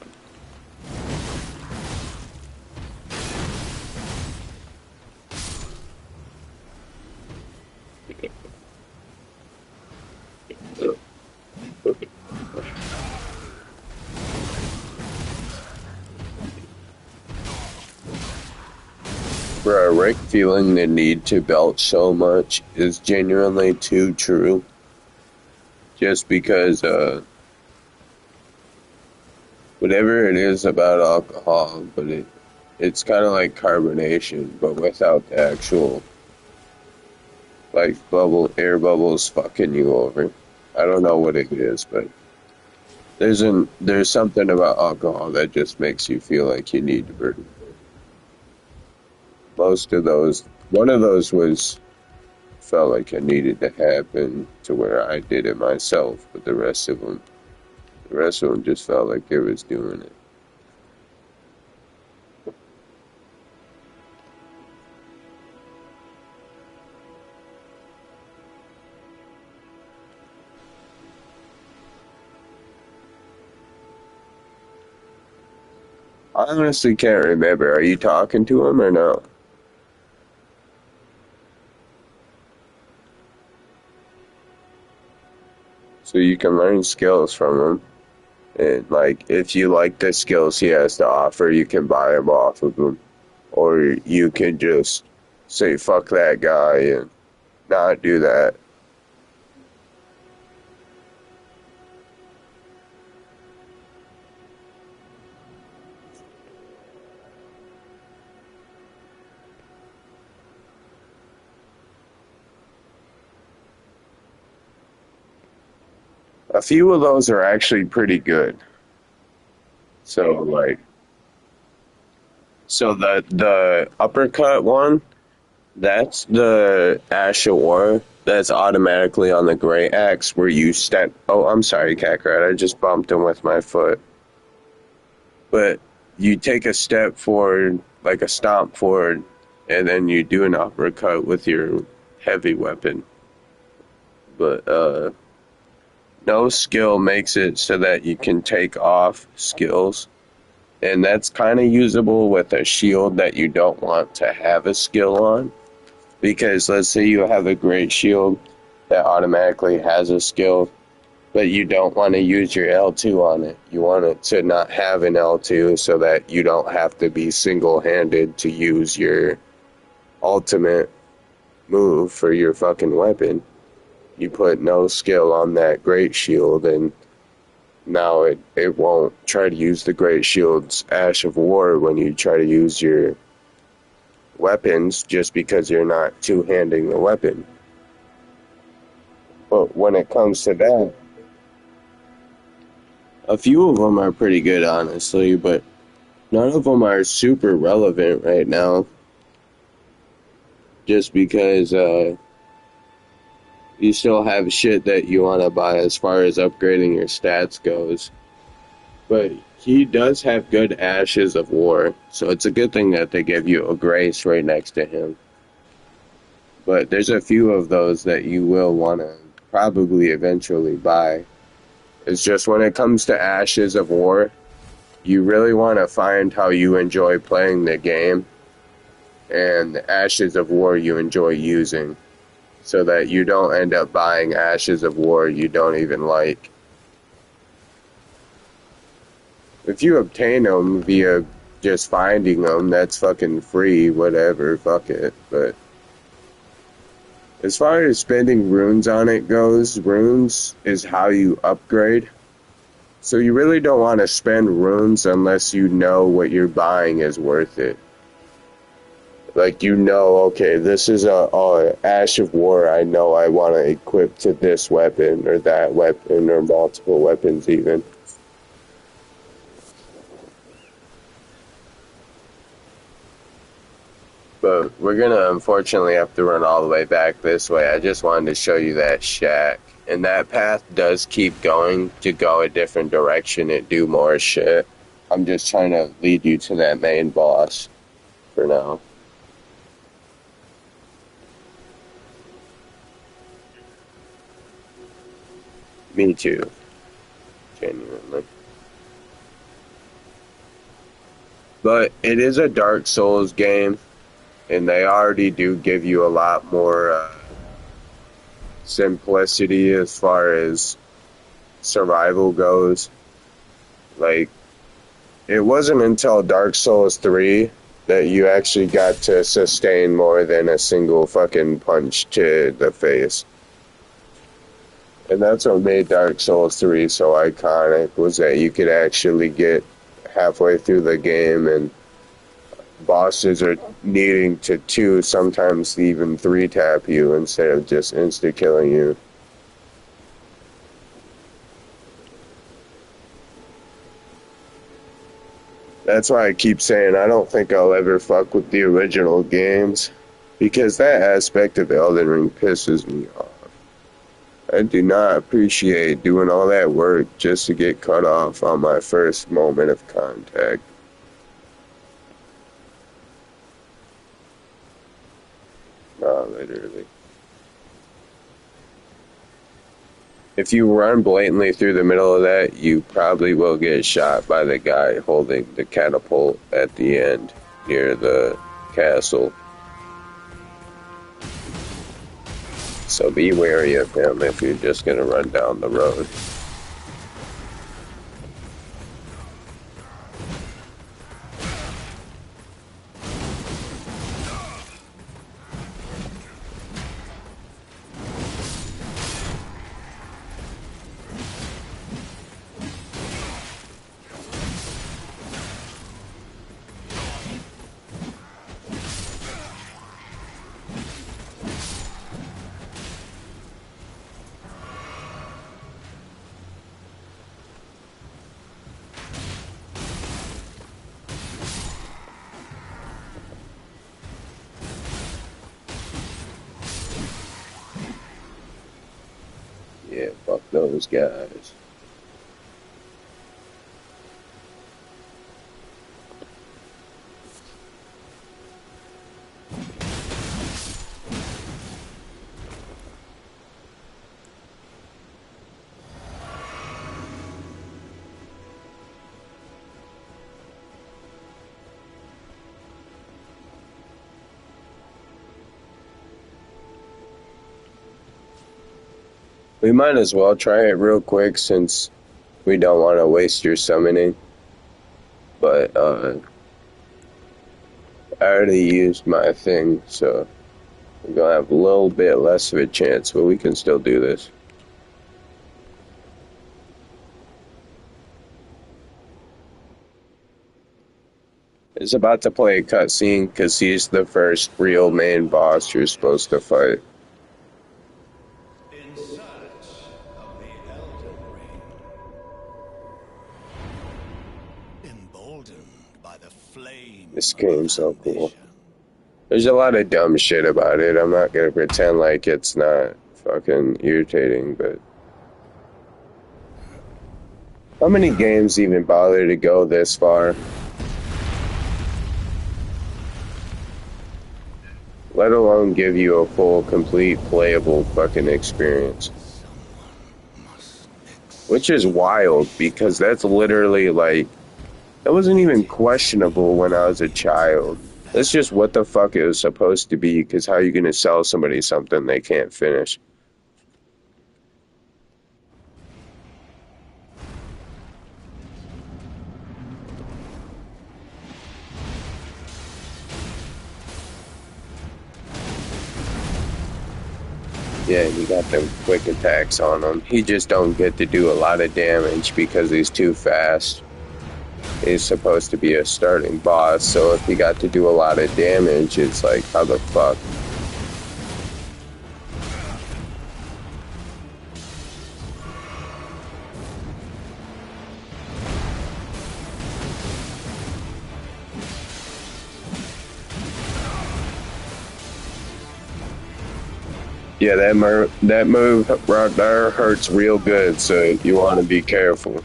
A: Bro, Rick feeling the need to belch so much is genuinely too true. Just because, whatever it is about alcohol, but it's kind of like carbonation, but without the actual, like, air bubbles fucking you over. I don't know what it is, but there's something about alcohol that just makes you feel like you need to burn. Most of those, one of those felt like it needed to happen to where I did it myself, but the rest of them just felt like they was doing it. I honestly can't remember. Are you talking to him or no? So you can learn skills from him. And, like, if you like the skills he has to offer, you can buy them off of him. Or you can just say, fuck that guy and not do that. A few of those are actually pretty good. So, like, so the uppercut one, that's the Ash of War. That's automatically on the Great Axe where you step. Oh, I'm sorry, Catrat. I just bumped him with my foot. But you take a step forward, like a stomp forward, and then you do an uppercut with your heavy weapon. But no skill makes it so that you can take off skills. And that's kind of usable with a shield that you don't want to have a skill on. Because let's say you have a great shield that automatically has a skill, but you don't want to use your L2 on it. You want it to not have an L2 so that you don't have to be single-handed to use your ultimate move for your fucking weapon. You put no skill on that great shield, and now it won't try to use the great shield's Ash of War when you try to use your weapons just because you're not two-handing the weapon. But when it comes to that, a few of them are pretty good, honestly, but none of them are super relevant right now. Just because you still have shit that you want to buy as far as upgrading your stats goes. But he does have good Ashes of War, so it's a good thing that they give you a Grace right next to him. But there's a few of those that you will want to probably eventually buy. It's just when it comes to Ashes of War, you really want to find how you enjoy playing the game and the Ashes of War you enjoy using, so that you don't end up buying Ashes of War you don't even like. If you obtain them via just finding them, that's fucking free, whatever, fuck it. But as far as spending runes on it goes, runes is how you upgrade. So you really don't want to spend runes unless you know what you're buying is worth it. Like, you know, okay, this is a Ash of War I know I want to equip to this weapon or that weapon or multiple weapons even. But we're gonna unfortunately have to run all the way back this way. I just wanted to show you that shack. And that path does keep going to go a different direction and do more shit. I'm just trying to lead you to that main boss for now. Me too. Genuinely. But it is a Dark Souls game, and they already do give you a lot more simplicity as far as survival goes. Like, it wasn't until Dark Souls 3 that you actually got to sustain more than a single fucking punch to the face. And that's what made Dark Souls 3 so iconic, was that you could actually get halfway through the game and bosses are needing to two, sometimes even three tap you instead of just insta killing you. That's why I keep saying I don't think I'll ever fuck with the original games, because that aspect of Elden Ring pisses me off. I do not appreciate doing all that work just to get cut off on my first moment of contact. Literally. If you run blatantly through the middle of that, you probably will get shot by the guy holding the catapult at the end near the castle. So be wary of him if you're just gonna run down the road. Yeah, fuck those guys. We might as well try it real quick since we don't want to waste your summoning. But, I already used my thing, so we're gonna have a little bit less of a chance, but we can still do this. It's about to play a cutscene because he's the first real main boss you're supposed to fight.
B: In search of the Elden Ring. Emboldened by the flame
A: This
B: of
A: game's so cool.
B: ambition.
A: There's a lot of dumb shit about it. I'm not gonna pretend like it's not fucking irritating, but how many games even bother to go this far? Let alone give you a full, complete, playable fucking experience. Which is wild, because that's literally like, that wasn't even questionable when I was a child. That's just what the fuck it was supposed to be, because how are you gonna sell somebody something they can't finish? Yeah, he got them quick attacks on him. He just don't get to do a lot of damage because he's too fast. He's supposed to be a starting boss, so if he got to do a lot of damage, it's like, how the fuck? Yeah, that move right there hurts real good, so you want to be careful.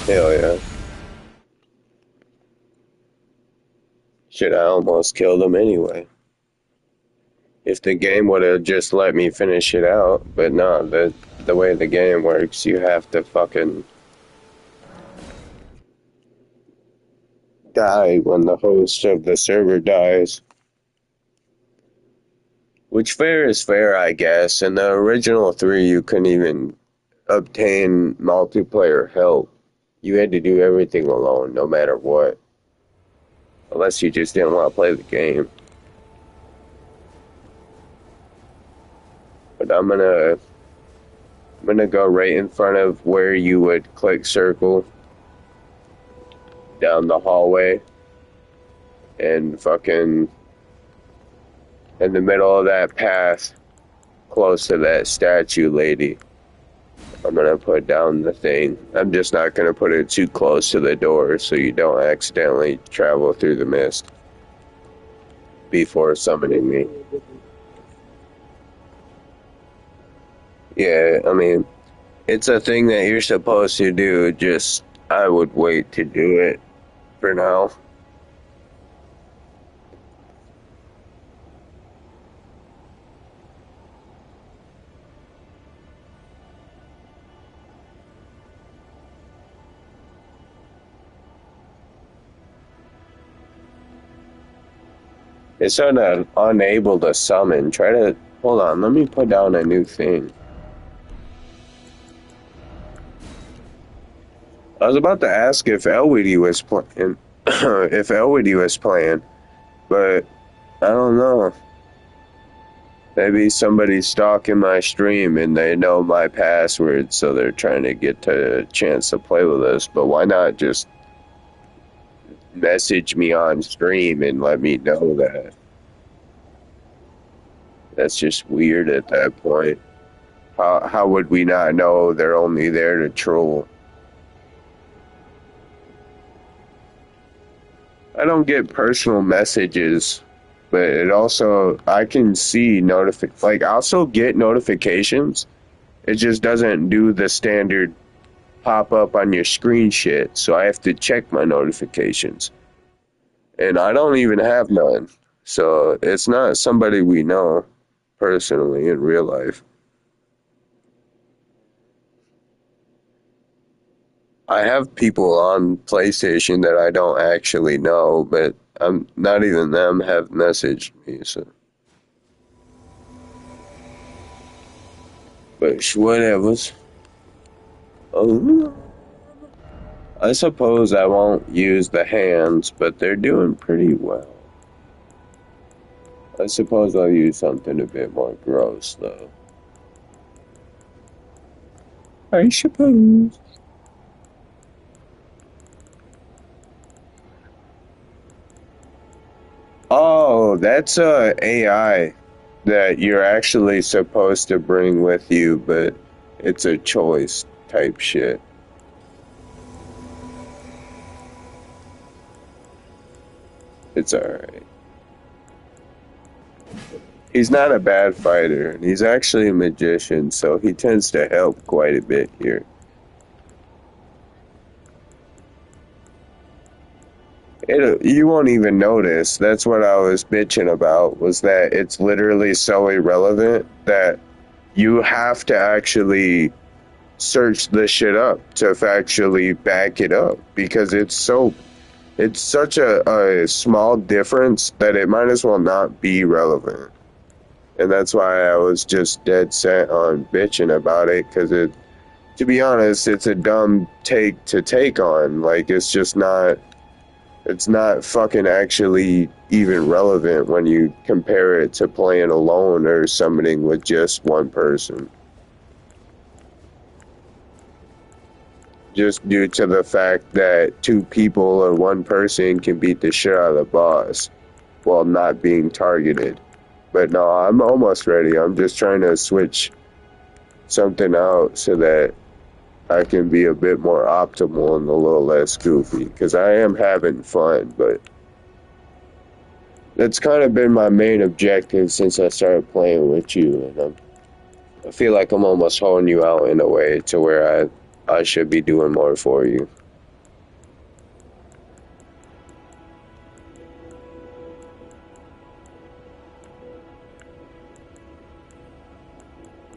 A: Hell yeah. Shit, I almost killed him anyway. If the game would have just let me finish it out, but no, the way the game works, you have to fucking die when the host of the server dies. Which fair is fair, I guess. In the original 3, you couldn't even obtain multiplayer help. You had to do everything alone, no matter what. Unless you just didn't want to play the game. But I'm gonna go right in front of where you would click circle down the hallway and fucking in the middle of that path close to that statue lady. I'm gonna put down the thing. I'm just not gonna put it too close to the door so you don't accidentally travel through the mist before summoning me. Yeah, I mean, it's a thing that you're supposed to do, just I would wait to do it for now. It's unable to summon. Try to hold on. Let me put down a new thing. I was about to ask if Elwoody was playing, if Elwoody was playing, but I don't know. Maybe somebody's stalking my stream and they know my password, so they're trying to get a chance to play with us. But why not just message me on stream and let me know that? That's just weird at that point. How would we not know they're only there to troll? I don't get personal messages, but it also I can see like I also get notifications. It just doesn't do the standard pop up on your screen shit, so I have to check my notifications. And I don't even have none. So it's not somebody we know personally in real life. I have people on PlayStation that I don't actually know, but I'm not even them have messaged me, so but whatever. Oh, I suppose I won't use the hands, but they're doing pretty well. I suppose I'll use something a bit more gross, though. I suppose. Oh, that's a AI that you're actually supposed to bring with you, but it's a choice type shit. It's alright. He's not a bad fighter, and he's actually a magician, so he tends to help quite a bit here. You won't even notice. That's what I was bitching about, was that it's literally so irrelevant that you have to actually search the shit up to actually back it up, because it's such a small difference that it might as well not be relevant. And that's why I was just dead set on bitching about it, because to be honest, it's a dumb take on. Like, it's not fucking actually even relevant when you compare it to playing alone or summoning with just one person. Just due to the fact that two people or one person can beat the shit out of the boss while not being targeted. But no, I'm almost ready. I'm just trying to switch something out so that I can be a bit more optimal and a little less goofy, because I am having fun, but that's kind of been my main objective since I started playing with you, and I feel like I'm almost holding you out in a way to where I should be doing more for you.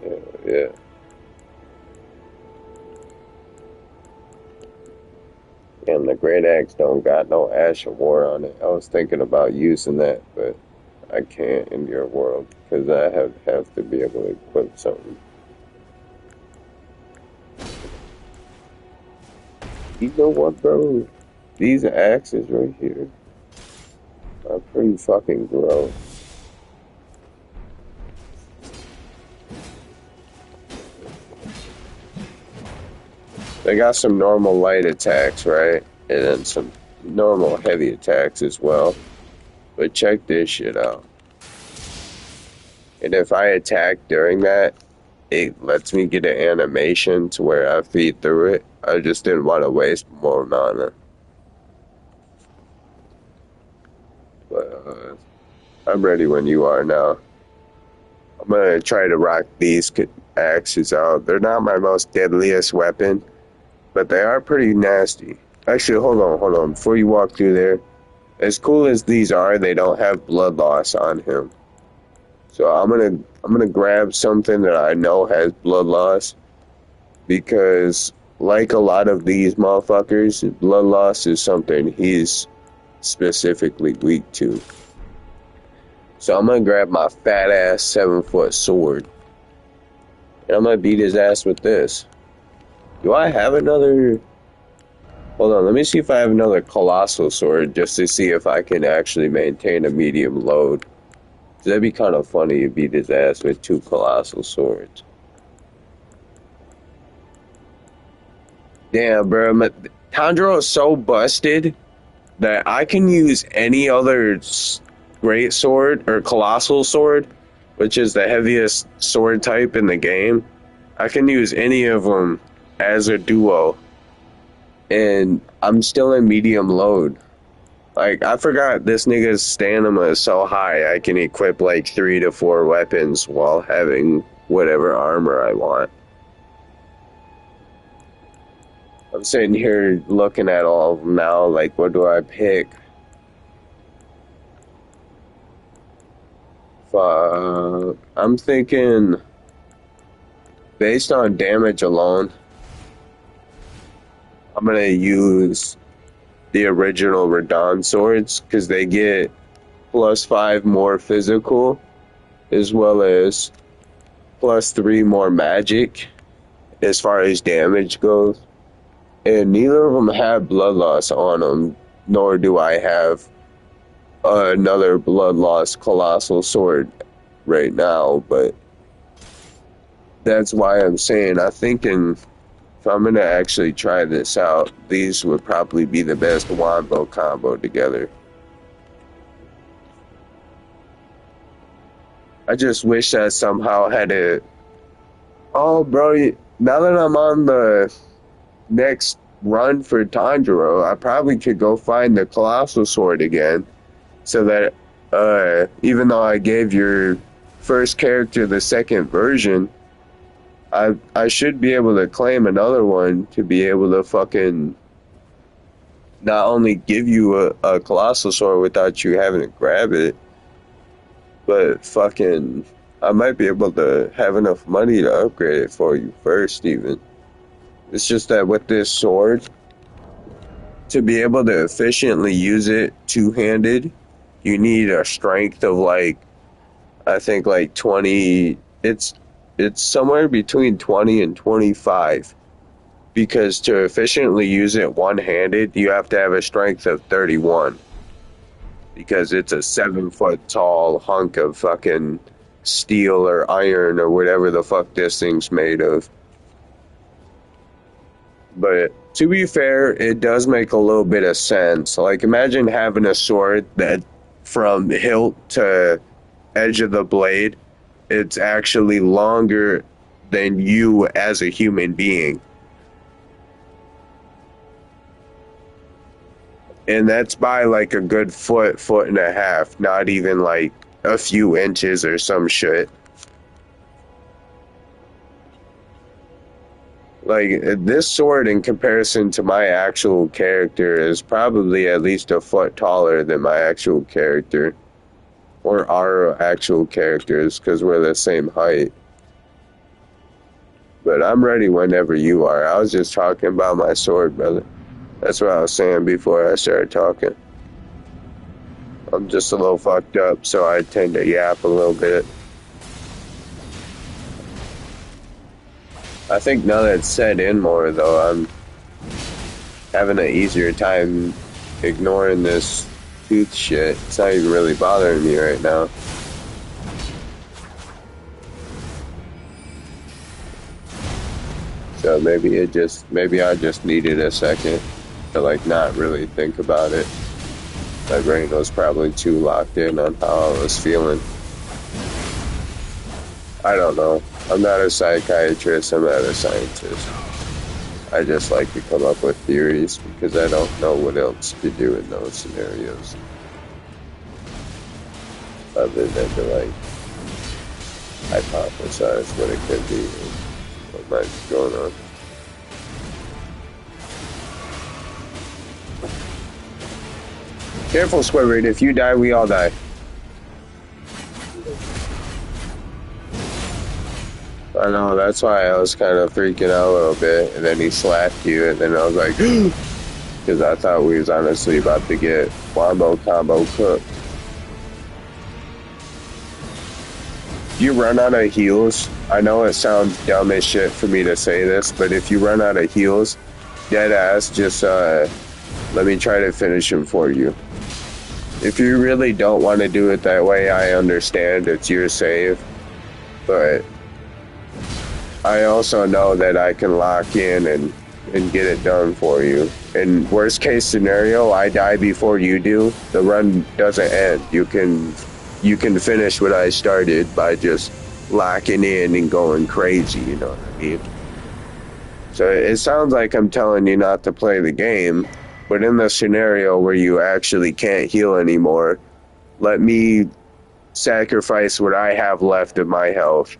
A: Yeah, yeah. And the Great Axe don't got no Ash of War on it. I was thinking about using that, but I can't in your world because I have to be able to equip something. You know what, bro? These axes right here are pretty fucking gross. They got some normal light attacks, right? And then some normal heavy attacks as well. But check this shit out. And if I attack during that, it lets me get an animation to where I feed through it. I just didn't want to waste more mana. But I'm ready when you are now. I'm gonna try to rock these axes out. They're not my most deadliest weapon, but they are pretty nasty. Actually, hold on. Before you walk through there, as cool as these are, they don't have blood loss on him. So I'm gonna grab something that I know has blood loss, because like a lot of these motherfuckers, blood loss is something he's specifically weak to. So I'm gonna grab my fat ass 7-foot sword. And I'm gonna beat his ass with this. Do I have another? Hold on, let me see if I have another colossal sword just to see if I can actually maintain a medium load. That'd be kind of funny to beat his ass with 2 colossal swords. Damn, bro. Tanjiro is so busted that I can use any other great sword or colossal sword, which is the heaviest sword type in the game. I can use any of them as a duo, and I'm still in medium load. Like, I forgot this nigga's stamina is so high, I can equip like 3 to 4 weapons while having whatever armor I want. I'm sitting here looking at all of them now, like, what do I pick? I'm thinking, based on damage alone, I'm gonna use the original Radon swords, because they get +5 more physical, as well as +3 more magic, as far as damage goes. And neither of them have blood loss on them, nor do I have another blood loss colossal sword right now, but that's why I'm saying I'm thinking if I'm gonna actually try this out, these would probably be the best wombo combo together. I just wish I somehow had it. Oh, bro, now that I'm on the next run for Tanjiro, I probably could go find the colossal sword again, so that even though I gave your first character the second version, I should be able to claim another one to be able to fucking not only give you a colossal sword without you having to grab it, but fucking I might be able to have enough money to upgrade it for you first even. It's just that with this sword, to be able to efficiently use it two-handed, you need a strength of like, I think like 20, it's somewhere between 20 and 25. Because to efficiently use it one-handed, you have to have a strength of 31. Because it's a 7-foot tall hunk of fucking steel or iron or whatever the fuck this thing's made of. But to be fair, it does make a little bit of sense. Like, imagine having a sword that from hilt to edge of the blade, it's actually longer than you as a human being. And that's by like a good foot and a half, not even like a few inches or some shit. Like, this sword in comparison to my actual character is probably at least a foot taller than my actual character. Or our actual characters, because we're the same height. But I'm ready whenever you are. I was just talking about my sword, brother. That's what I was saying before I started talking. I'm just a little fucked up, so I tend to yap a little bit. I think now that it's set in more, though, I'm having an easier time ignoring this tooth shit. It's not even really bothering me right now. So maybe I just needed a second to like not really think about it. My brain was probably too locked in on how I was feeling. I don't know. I'm not a psychiatrist, I'm not a scientist. I just like to come up with theories because I don't know what else to do in those scenarios. Other than to like hypothesize what it could be and what might be going on. Careful, Squidward. If you die, we all die. I know, that's why I was kind of freaking out a little bit, and then he slapped you, and then I was like, because I thought we was honestly about to get wombo combo cooked. you run out of heals, I know it sounds dumb as shit for me to say this, but if you run out of heals, dead ass, just let me try to finish him for you. If you really don't want to do it that way, I understand. It's your save. But I also know that I can lock in and get it done for you. In worst case scenario, I die before you do. The run doesn't end. You can finish what I started by just locking in and going crazy, you know what I mean? So it sounds like I'm telling you not to play the game, but in the scenario where you actually can't heal anymore, let me sacrifice what I have left of my health,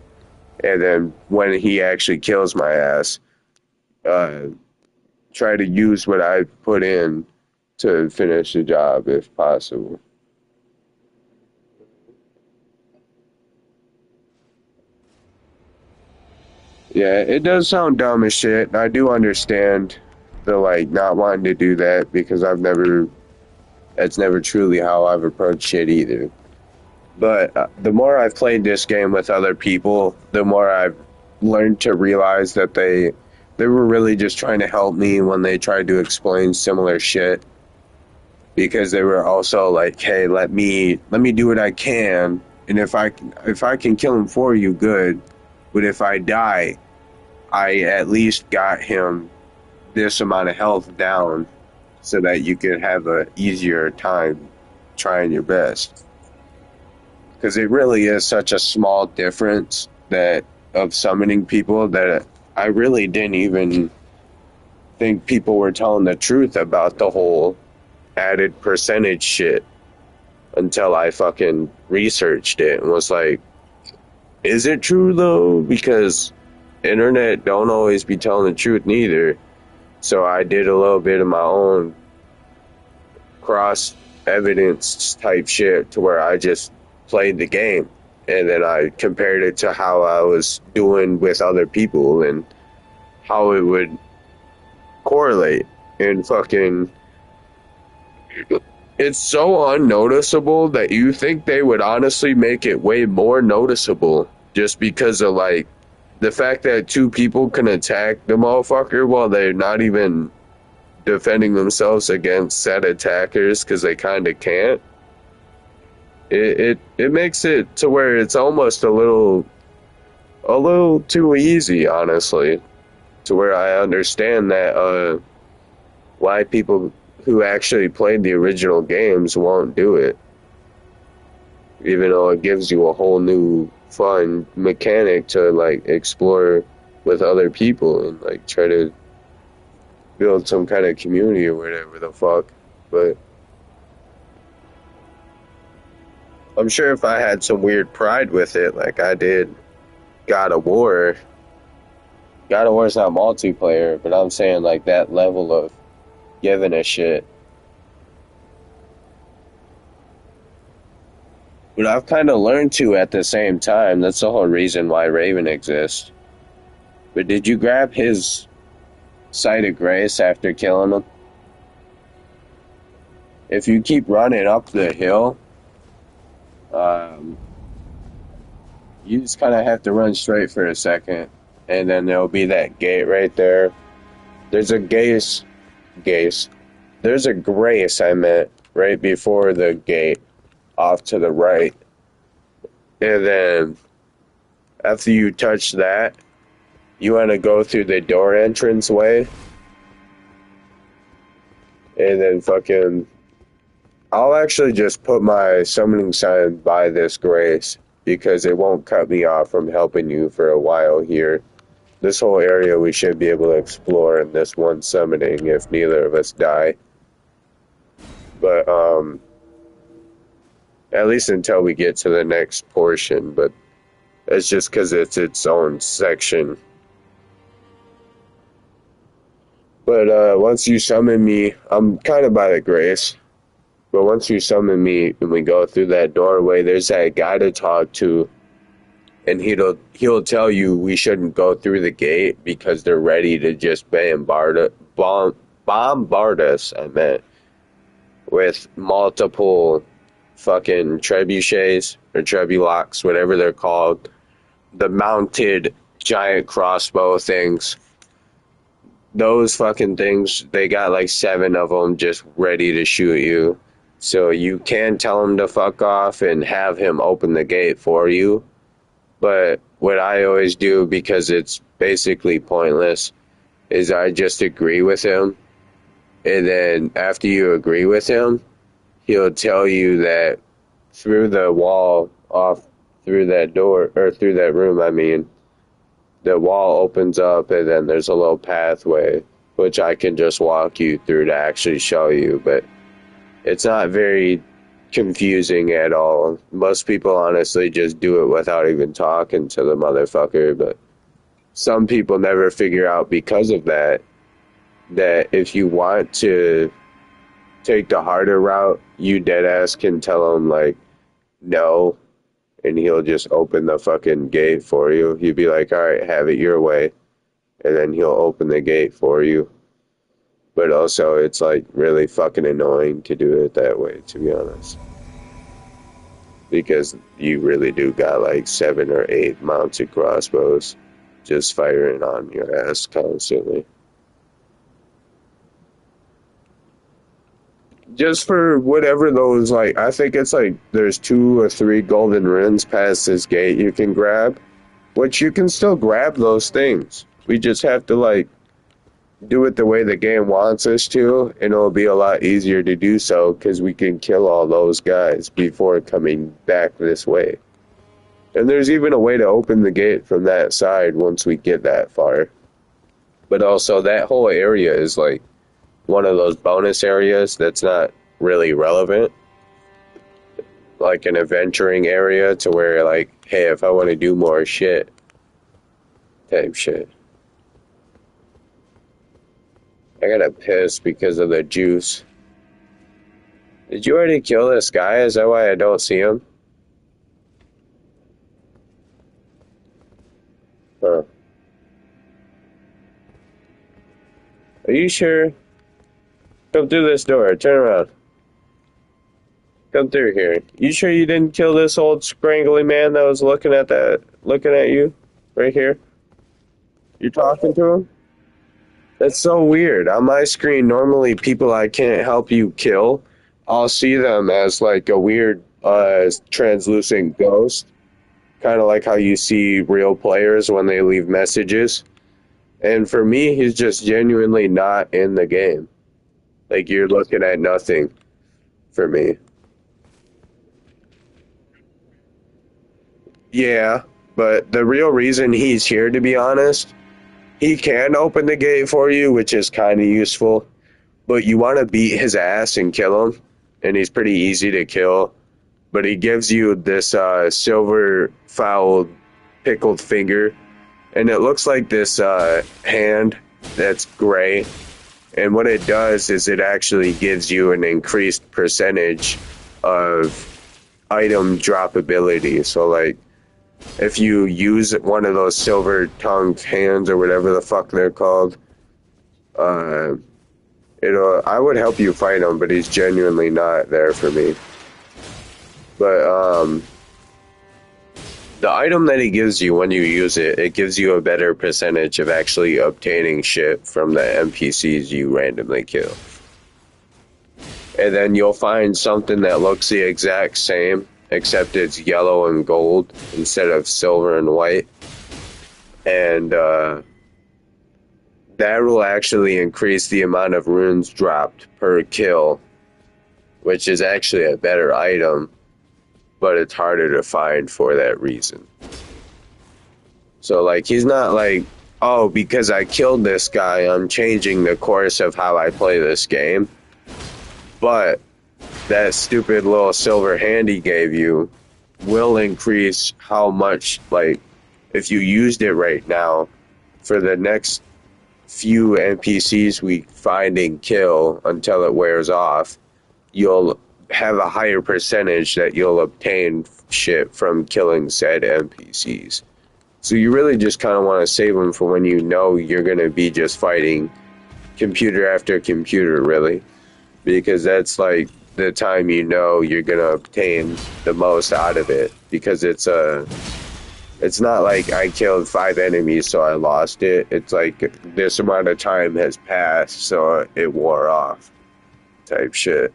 A: and then when he actually kills my ass, uh, try to use what I put in to finish the job if possible. Yeah, it does sound dumb as shit. I do understand the like not wanting to do that because that's never truly how I've approached shit either. But the more I've played this game with other people, the more I've learned to realize that they were really just trying to help me when they tried to explain similar shit, because they were also like, "Hey, let me do what I can, and if I can kill him for you, good. But if I die, I at least got him this amount of health down so that you could have a easier time trying your best." Because it really is such a small difference that of summoning people that I really didn't even think people were telling the truth about the whole added percentage shit until I fucking researched it and was like, is it true though? Because internet don't always be telling the truth neither. So I did a little bit of my own cross evidence type shit to where I just played the game and then I compared it to how I was doing with other people and how it would correlate. And fucking, it's so unnoticeable that you think they would honestly make it way more noticeable just because of like the fact that two people can attack the motherfucker while they're not even defending themselves against said attackers because they kind of can't. It makes it to where it's almost a little too easy, honestly, to where I understand that why people who actually played the original games won't do it, even though it gives you a whole new fun mechanic to like explore with other people and like try to build some kind of community or whatever the fuck. But I'm sure if I had some weird pride with it, like I did God of War, God of War's not multiplayer, but I'm saying like that level of giving a shit. But I've kind of learned to at the same time. That's the whole reason why Raven exists. But did you grab his Sight of Grace after killing him? If you keep running up the hill, um, you just kind of have to run straight for a second, and then there'll be that gate right there. There's a gaze. There's a grace, I meant, right before the gate, off to the right. And then after you touch that, you want to go through the door entrance way, and then fucking, I'll actually just put my summoning sign by this grace because it won't cut me off from helping you for a while here. This whole area we should be able to explore in this one summoning if neither of us die. But, at least until we get to the next portion, but it's just because it's its own section. But, once you summon me, I'm kind of by the grace. But once you summon me and we go through that doorway, there's that guy to talk to, and he'll tell you we shouldn't go through the gate because they're ready to just bombard us, with multiple fucking trebuchets or Trebulocks, whatever they're called, the mounted giant crossbow things. Those fucking things, they got like 7 of them just ready to shoot you. So you can tell him to fuck off and have him open the gate for you. But what I always do, because it's basically pointless, is I just agree with him. And then after you agree with him, he'll tell you that through the wall, off through that door, or through that room, I mean, the wall opens up and then there's a little pathway, which I can just walk you through to actually show you. But it's not very confusing at all. Most people honestly just do it without even talking to the motherfucker, but some people never figure out because of that if you want to take the harder route, you deadass can tell him like no, and he'll just open the fucking gate for you. You'd be like, all right, have it your way, and then he'll open the gate for you. But also, it's like really fucking annoying to do it that way, to be honest. Because you really do got like 7 or 8 mounted crossbows just firing on your ass constantly. Just for whatever those, like, I think it's like there's 2 or 3 golden runes past this gate you can grab, which you can still grab those things. We just have to, like, do it the way the game wants us to, and it'll be a lot easier to do so because we can kill all those guys before coming back this way. And there's even a way to open the gate from that side once we get that far. But also, that whole area is like one of those bonus areas that's not really relevant. Like an adventuring area to where, like, hey, if I want to do more shit, type shit. I gotta piss because of the juice. Did you already kill this guy? Is that why I don't see him? Huh. Are you sure? Come through this door. Turn around. Come through here. You sure you didn't kill this old scrangly man that was looking at you? Right here? You talking to him? That's so weird. On my screen, normally people I can't help you kill, I'll see them as like a weird translucent ghost. Kind of like how you see real players when they leave messages. And for me, he's just genuinely not in the game. Like, you're looking at nothing for me. Yeah, but the real reason he's here, to be honest, he can open the gate for you, which is kind of useful. But you want to beat his ass and kill him, and he's pretty easy to kill. But he gives you this silver fouled pickled finger, and it looks like this hand that's gray. And what it does is it actually gives you an increased percentage of item droppability. So, like, if you use one of those silver-tongued hands or whatever the fuck they're called, I would help you fight him, but he's genuinely not there for me. But the item that he gives you when you use it, it gives you a better percentage of actually obtaining shit from the NPCs you randomly kill. And then you'll find something that looks the exact same, except it's yellow and gold instead of silver and white. And that will actually increase the amount of runes dropped per kill, which is actually a better item, but it's harder to find for that reason. So, like, he's not like, oh, because I killed this guy, I'm changing the course of how I play this game. But that stupid little silver hand he gave you will increase how much, like, if you used it right now, for the next few NPCs we find and kill until it wears off, you'll have a higher percentage that you'll obtain shit from killing said NPCs. So you really just kind of want to save them for when you know you're going to be just fighting computer after computer, really. Because that's like the time you know you're going to obtain the most out of it. because it's not like I killed 5 enemies so I lost it. It's like this amount of time has passed so it wore off type shit.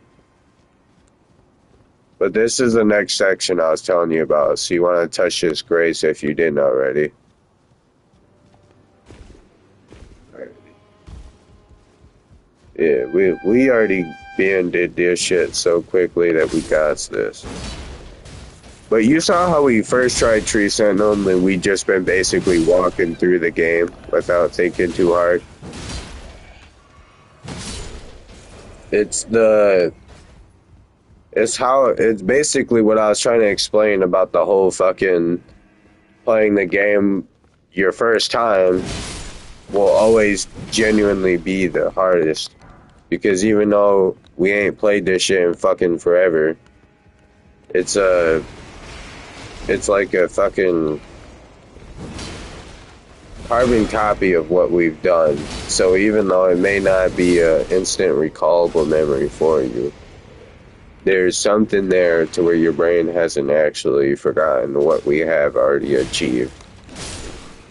A: But this is the next section I was telling you about, so you want to touch this grace if you didn't already. Yeah, we already been did this shit so quickly that we got this. But you saw how we first tried Tree Sentinel and we just been basically walking through the game without thinking too hard. It's it's basically what I was trying to explain about the whole fucking playing the game your first time will always genuinely be the hardest. Because even though we ain't played this shit in fucking forever, it's like a fucking carbon copy of what we've done. So even though it may not be an instant recallable memory for you, there's something there to where your brain hasn't actually forgotten what we have already achieved.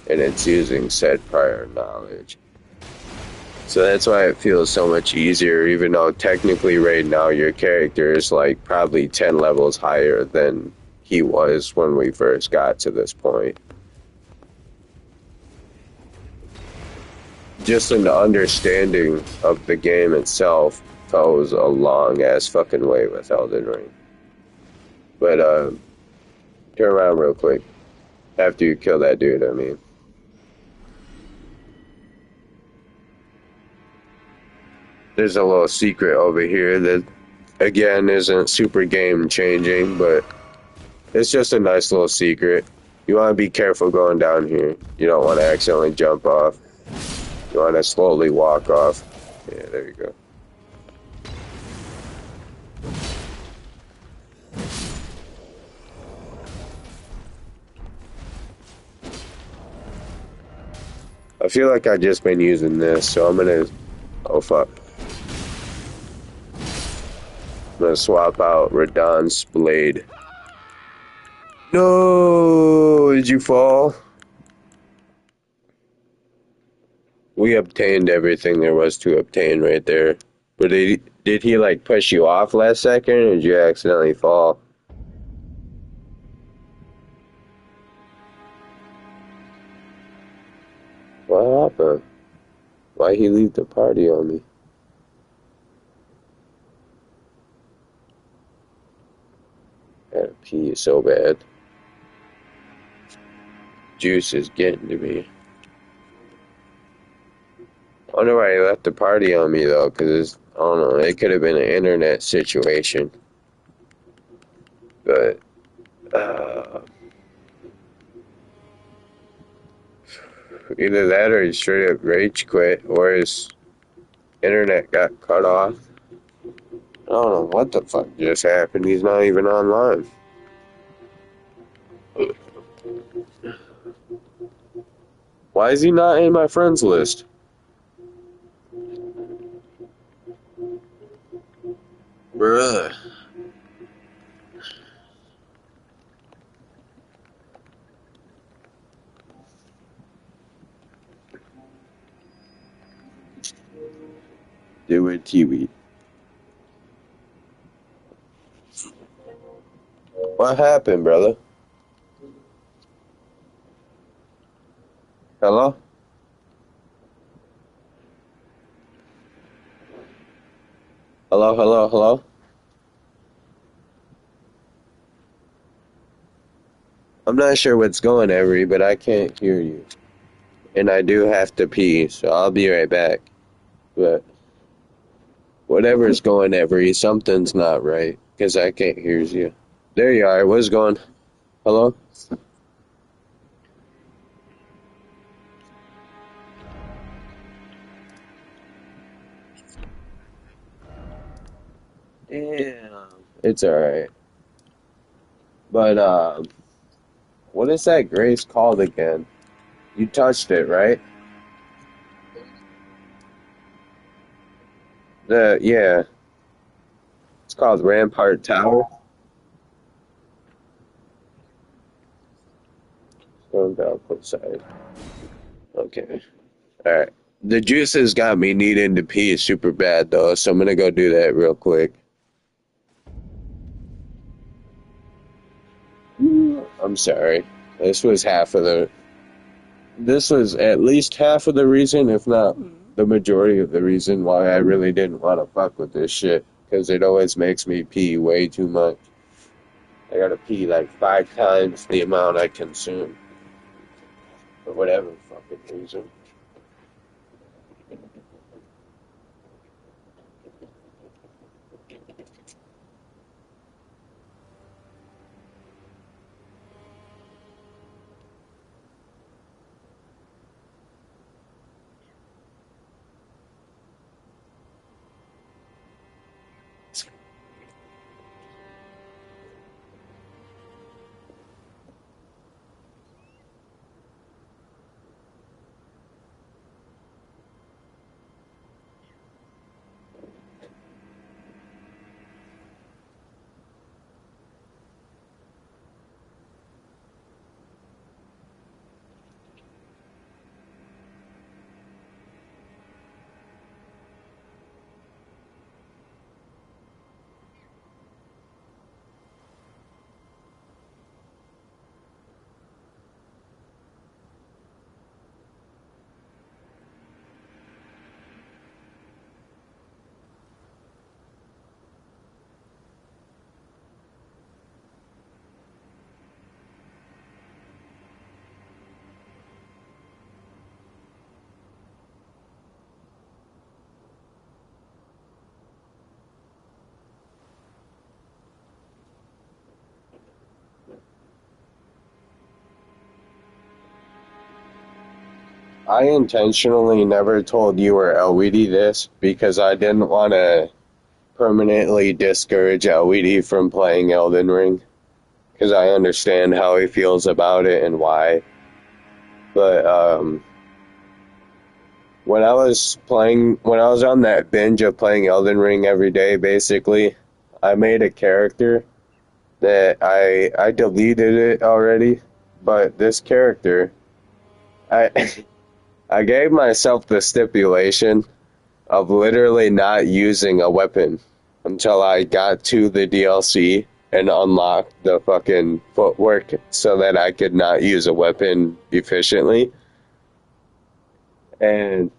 A: And it's using said prior knowledge. So that's why it feels so much easier, even though technically right now your character is like probably 10 levels higher than he was when we first got to this point. Just an understanding of the game itself goes a long ass fucking way with Elden Ring. But turn around real quick. After you kill that dude, I mean. There's a little secret over here that, again, isn't super game changing, but it's just a nice little secret. You want to be careful going down here. You don't want to accidentally jump off. You want to slowly walk off. Yeah, there you go. I feel like I've just been using this, so I'm gonna... Oh, fuck. I'm gonna swap out Radahn's blade. No! Did you fall? We obtained everything there was to obtain right there. But did he like push you off last second, or did you accidentally fall? What happened? Why'd he leave the party on me? I gotta pee so bad. Juice is getting to me. I wonder why he left the party on me though, because I don't know, it could have been an internet situation. But, either that or he straight up rage quit, or his internet got cut off. I don't know what the fuck just happened. He's not even online. Why is he not in my friends list? Bruh. Do it, TV. What happened, brother? Hello? Hello, hello, hello? I'm not sure what's going, Every, but I can't hear you. And I do have to pee, so I'll be right back. But whatever's going, Every, something's not right, because I can't hear you. There you are. What's going? Hello? Damn. It's alright. But, what is that grace called again? You touched it, right? Yeah. It's called Rampart Tower. on the output side. Okay. Alright. The juices got me needing to pee super bad though, so I'm gonna go do that real quick. I'm sorry. This was half of the. This was at least half of the reason, if not the majority of the reason, why I really didn't want to fuck with this shit. Because it always makes me pee way too much. I gotta pee like 5 times the amount I consume. For whatever fucking reason. I intentionally never told you or Elweedy this because I didn't want to permanently discourage Elweedy from playing Elden Ring. Because I understand how he feels about it and why. But when I was on that binge of playing Elden Ring every day, basically, I made a character that I deleted it already, but this character, I I gave myself the stipulation of literally not using a weapon until I got to the DLC and unlocked the fucking footwork so that I could not use a weapon efficiently. And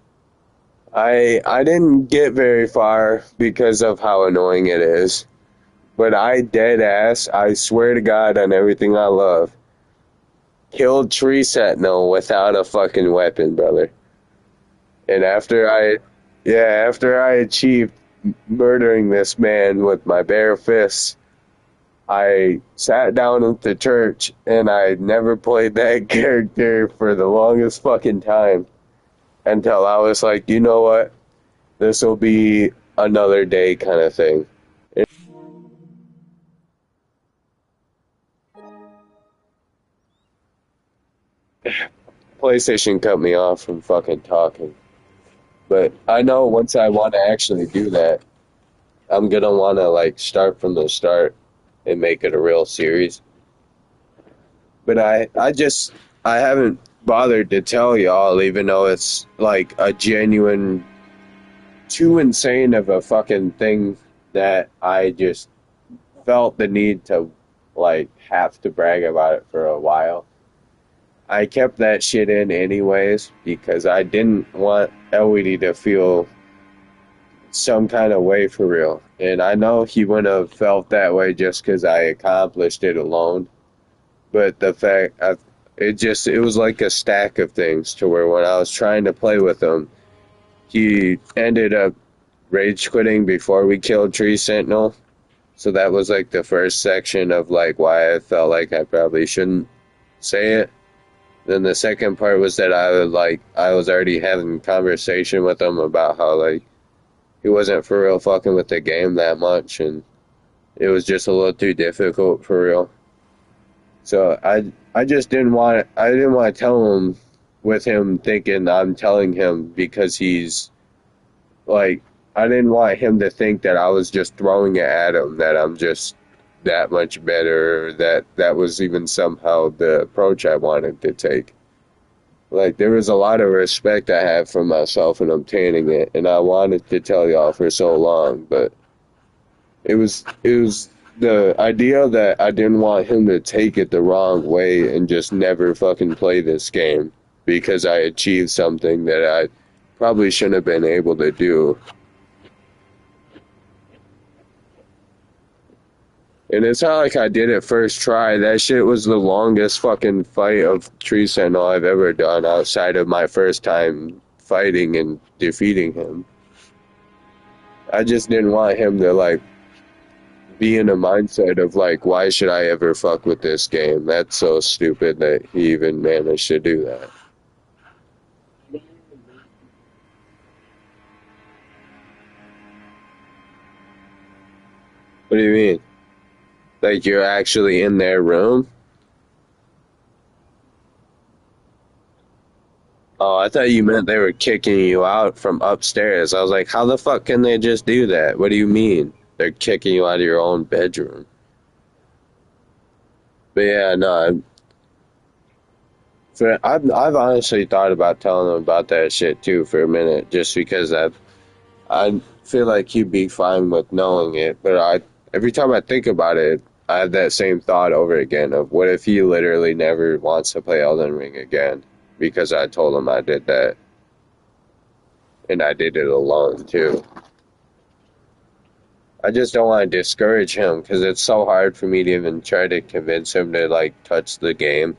A: I didn't get very far because of how annoying it is. But I dead ass, I swear to God on everything I love, killed Tree Sentinel without a fucking weapon, brother. And after I achieved murdering this man with my bare fists, I sat down at the church and I never played that character for the longest fucking time until I was like, you know what? This will be another day kind of thing. And PlayStation cut me off from fucking talking. But I know once I want to actually do that, I'm gonna want to like start from the start and make it a real series. But I haven't bothered to tell y'all, even though it's like a genuine, too insane of a fucking thing that I just felt the need to like have to brag about it for a while. I kept that shit in anyways because I didn't want Elweedy to feel some kind of way for real. And I know he wouldn't have felt that way just because I accomplished it alone. But it was like a stack of things to where when I was trying to play with him, he ended up rage quitting before we killed Tree Sentinel. So that was like the first section of like why I felt like I probably shouldn't say it. Then the second part was that I was already having conversation with him about how like he wasn't for real fucking with the game that much and it was just a little too difficult for real. So I just didn't want to tell him with him thinking I'm telling him because he's like I didn't want him to think that I was just throwing it at him, that I'm just that much better, or that was even somehow the approach I wanted to take. Like, there was a lot of respect I had for myself in obtaining it, and I wanted to tell y'all for so long, but it was the idea that I didn't want him to take it the wrong way and just never fucking play this game because I achieved something that I probably shouldn't have been able to do. And it's not like I did it first try. That shit was the longest fucking fight of tree sentinel I've ever done outside of my first time fighting and defeating him. I just didn't want him to like be in a mindset of like, why should I ever fuck with this game? That's so stupid that he even managed to do that. What do you mean? Like you're actually in their room? Oh, I thought you meant they were kicking you out from upstairs. I was like, how the fuck can they just do that? What do you mean? They're kicking you out of your own bedroom. But yeah, no, I've honestly thought about telling them about that shit too for a minute, just because I feel like he'd be fine with knowing it. But every time I think about it, I have that same thought over again of what if he literally never wants to play Elden Ring again because I told him I did that, and I did it alone too. I just don't want to discourage him because it's so hard for me to even try to convince him to like touch the game.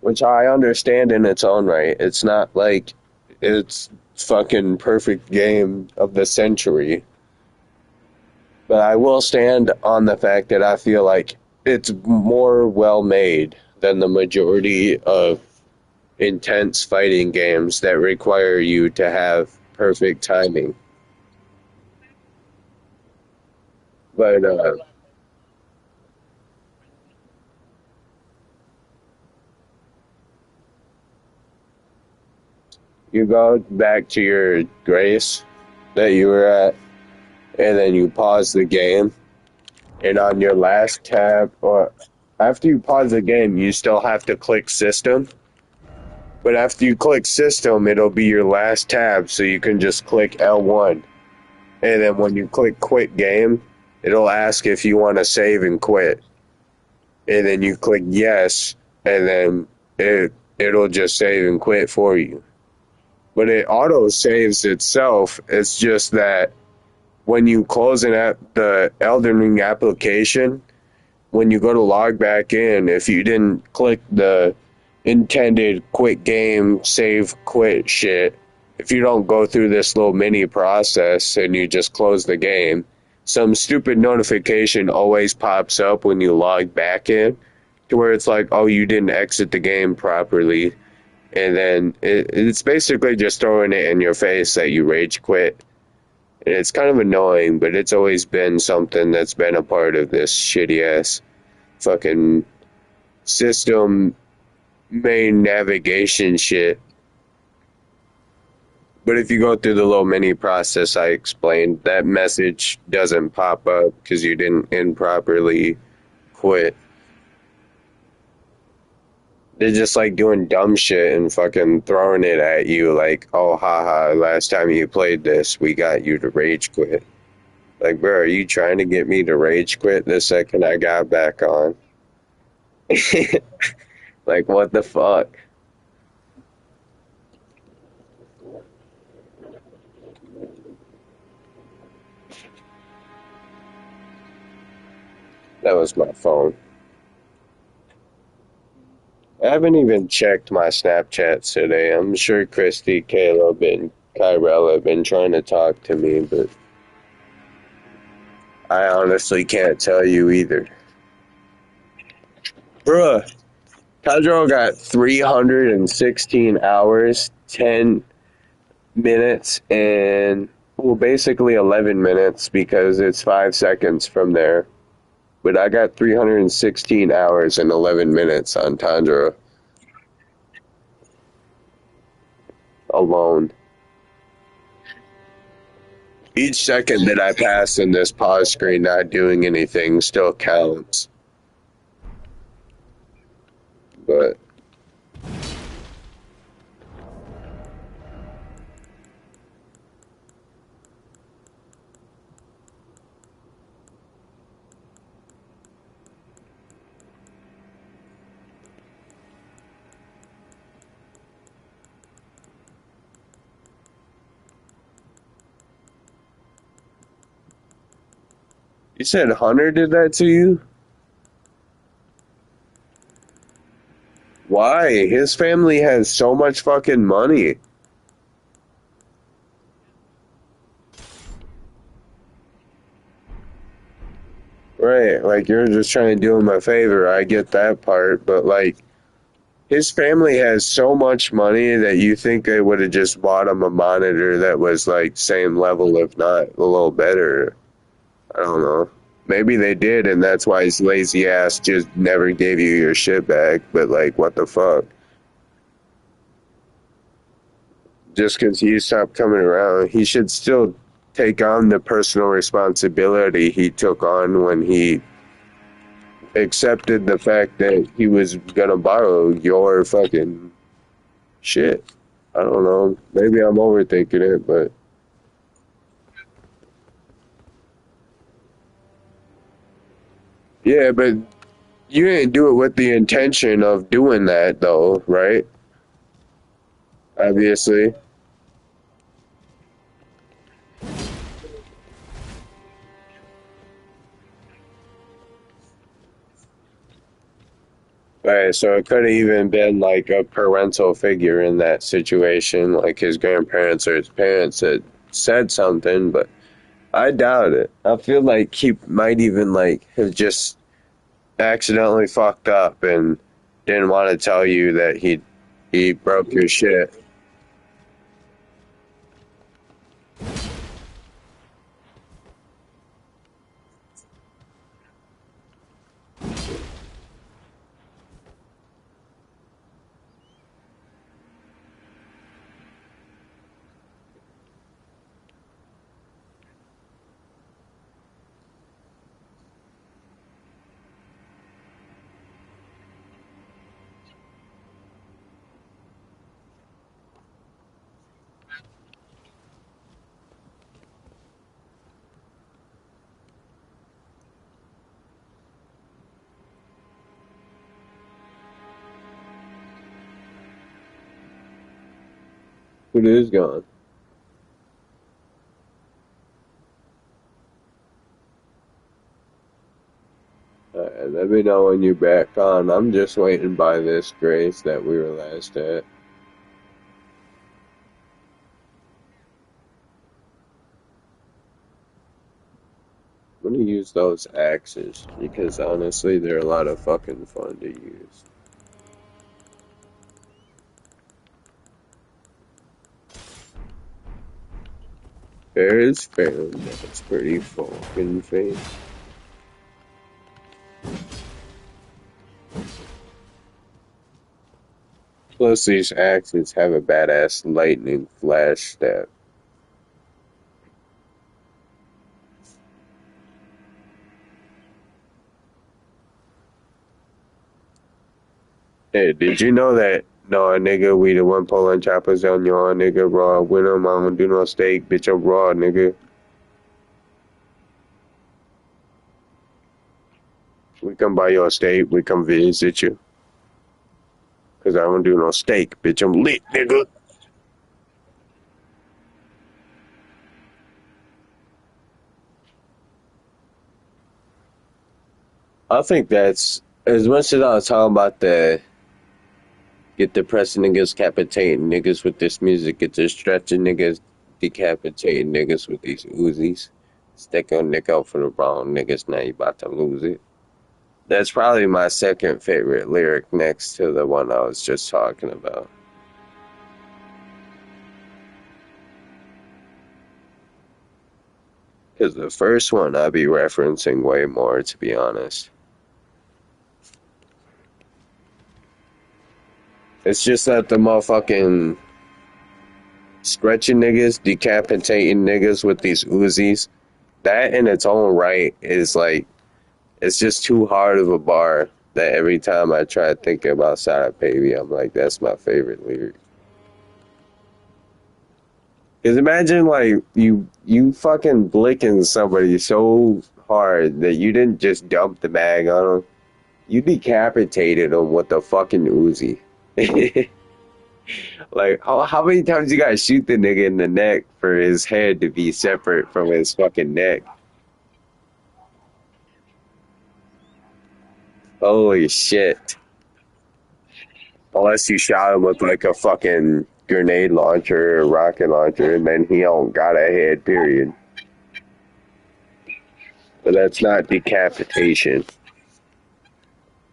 A: Which I understand in its own right. It's not like it's fucking perfect game of the century. But I will stand on the fact that I feel like it's more well made than the majority of intense fighting games that require you to have perfect timing. But you go back to your grace that you were at, and then you pause the game, and on your last tab, or after you pause the game, you still have to click system. But after you click system, it'll be your last tab, so you can just click L1. And then when you click quit game, it'll ask if you want to save and quit. And then you click yes, and then it'll just save and quit for you. But it auto saves itself. It's just that when you close the Elden Ring application, when you go to log back in, if you didn't click the intended quit game, save, quit shit, if you don't go through this little mini process and you just close the game, some stupid notification always pops up when you log back in to where it's like, oh, you didn't exit the game properly. And then it's basically just throwing it in your face that you rage quit. And it's kind of annoying, but it's always been something that's been a part of this shitty ass fucking system main navigation shit. But if you go through the little mini process I explained, that message doesn't pop up because you didn't improperly quit. They're just like doing dumb shit and fucking throwing it at you like, oh, haha, last time you played this, we got you to rage quit. Like, bro, are you trying to get me to rage quit the second I got back on? Like, what the fuck? That was my phone. I haven't even checked my Snapchats today. I'm sure Christy, Caleb, and Kyrell have been trying to talk to me, but I honestly can't tell you either. Bruh, Tanjiro got 316 hours, 10 minutes, and, well, basically 11 minutes because it's 5 seconds from there. But I got 316 hours and 11 minutes on Tanjiro alone. Each second that I pass in this pause screen not doing anything still counts. But you said Hunter did that to you? Why? His family has so much fucking money. Right, like you're just trying to do him a favor. I get that part, but like his family has so much money that you think they would have just bought him a monitor that was like same level, if not a little better. I don't know. Maybe they did, and that's why his lazy ass just never gave you your shit back. But like, what the fuck? Just because you stopped coming around, he should still take on the personal responsibility he took on when he accepted the fact that he was gonna borrow your fucking shit. I don't know. Maybe I'm overthinking it, but yeah, but you didn't do it with the intention of doing that, though, right? Obviously. Right, so it could have even been like a parental figure in that situation, like his grandparents or his parents that said something, but I doubt it. I feel like he might even like have just accidentally fucked up and didn't want to tell you that he broke your shit. It is gone. Alright, let me know when you're back on. I'm just waiting by this grace that we were last at. I'm gonna use those axes because honestly, they're a lot of fucking fun to use. Fair is fair, and that's pretty fucking fair. Plus, these axes have a badass lightning flash that. Hey, did you know that? No, nigga, we the one pulling choppers on your nigga raw. When I'm gonna do no steak, bitch, I'm raw, nigga. We come by your steak, we come visit you. Cause I don't do no steak, bitch, I'm lit, nigga. I think that's as much as I was talking about the get depressing niggas, decapitating niggas with this music, get the stretching niggas, decapitating niggas with these Uzis. Stick your nick out for the wrong niggas, now you about to lose it. That's probably my second favorite lyric next to the one I was just talking about. Because the first one I'd be referencing way more, to be honest. It's just that the motherfucking stretching niggas, decapitating niggas with these Uzis. That in its own right is like it's just too hard of a bar that every time I try to think about Sada Baby, I'm like, that's my favorite lyric. Because imagine like you fucking blicking somebody so hard that you didn't just dump the bag on them, you decapitated them with a fucking Uzi. Like how many times you gotta shoot the nigga in the neck for his head to be separate from his fucking neck? Holy shit. Unless you shot him with like a fucking grenade launcher or rocket launcher, and then he don't got a head, period. But that's not decapitation.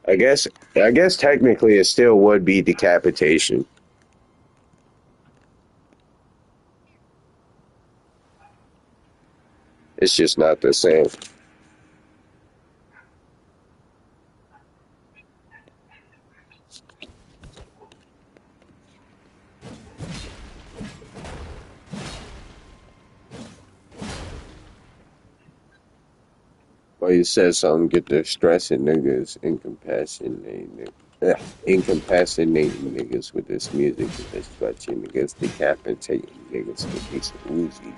A: I guess technically it still would be decapitation. It's just not the same. Well, you said something, get the stressing niggas, incapacitate niggas with this music, with this stretching niggas, decapitating niggas with these Uzis.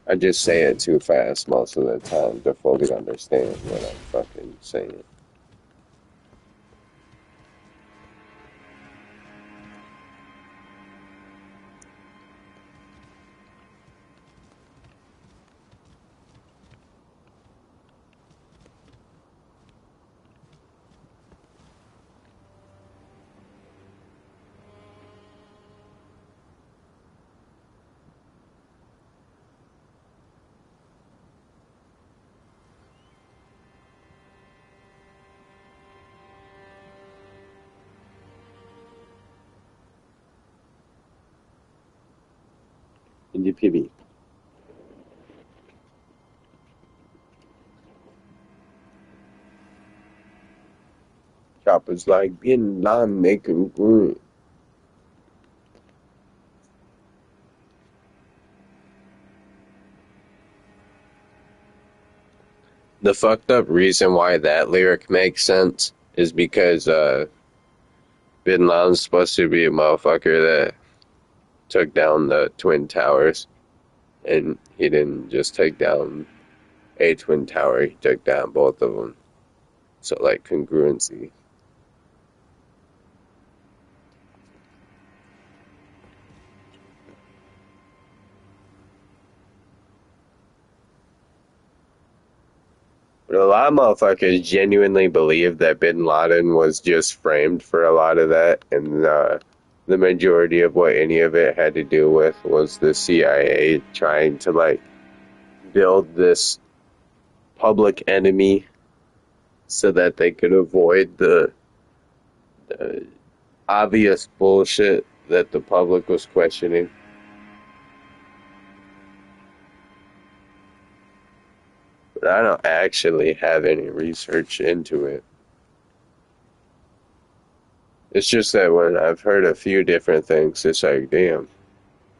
A: I just say it too fast most of the time to fully understand what I'm fucking saying. In the pity. Choppers like Bin Laden making good. The fucked up reason why that lyric makes sense is because Bin Laden's supposed to be a motherfucker that took down the Twin Towers, and he didn't just take down a Twin Tower, he took down both of them. So, like, congruency. But a lot of motherfuckers genuinely believe that Bin Laden was just framed for a lot of that, and the majority of what any of it had to do with was the CIA trying to, like, build this public enemy so that they could avoid the obvious bullshit that the public was questioning. But I don't actually have any research into it. It's just that when I've heard a few different things, it's like, damn,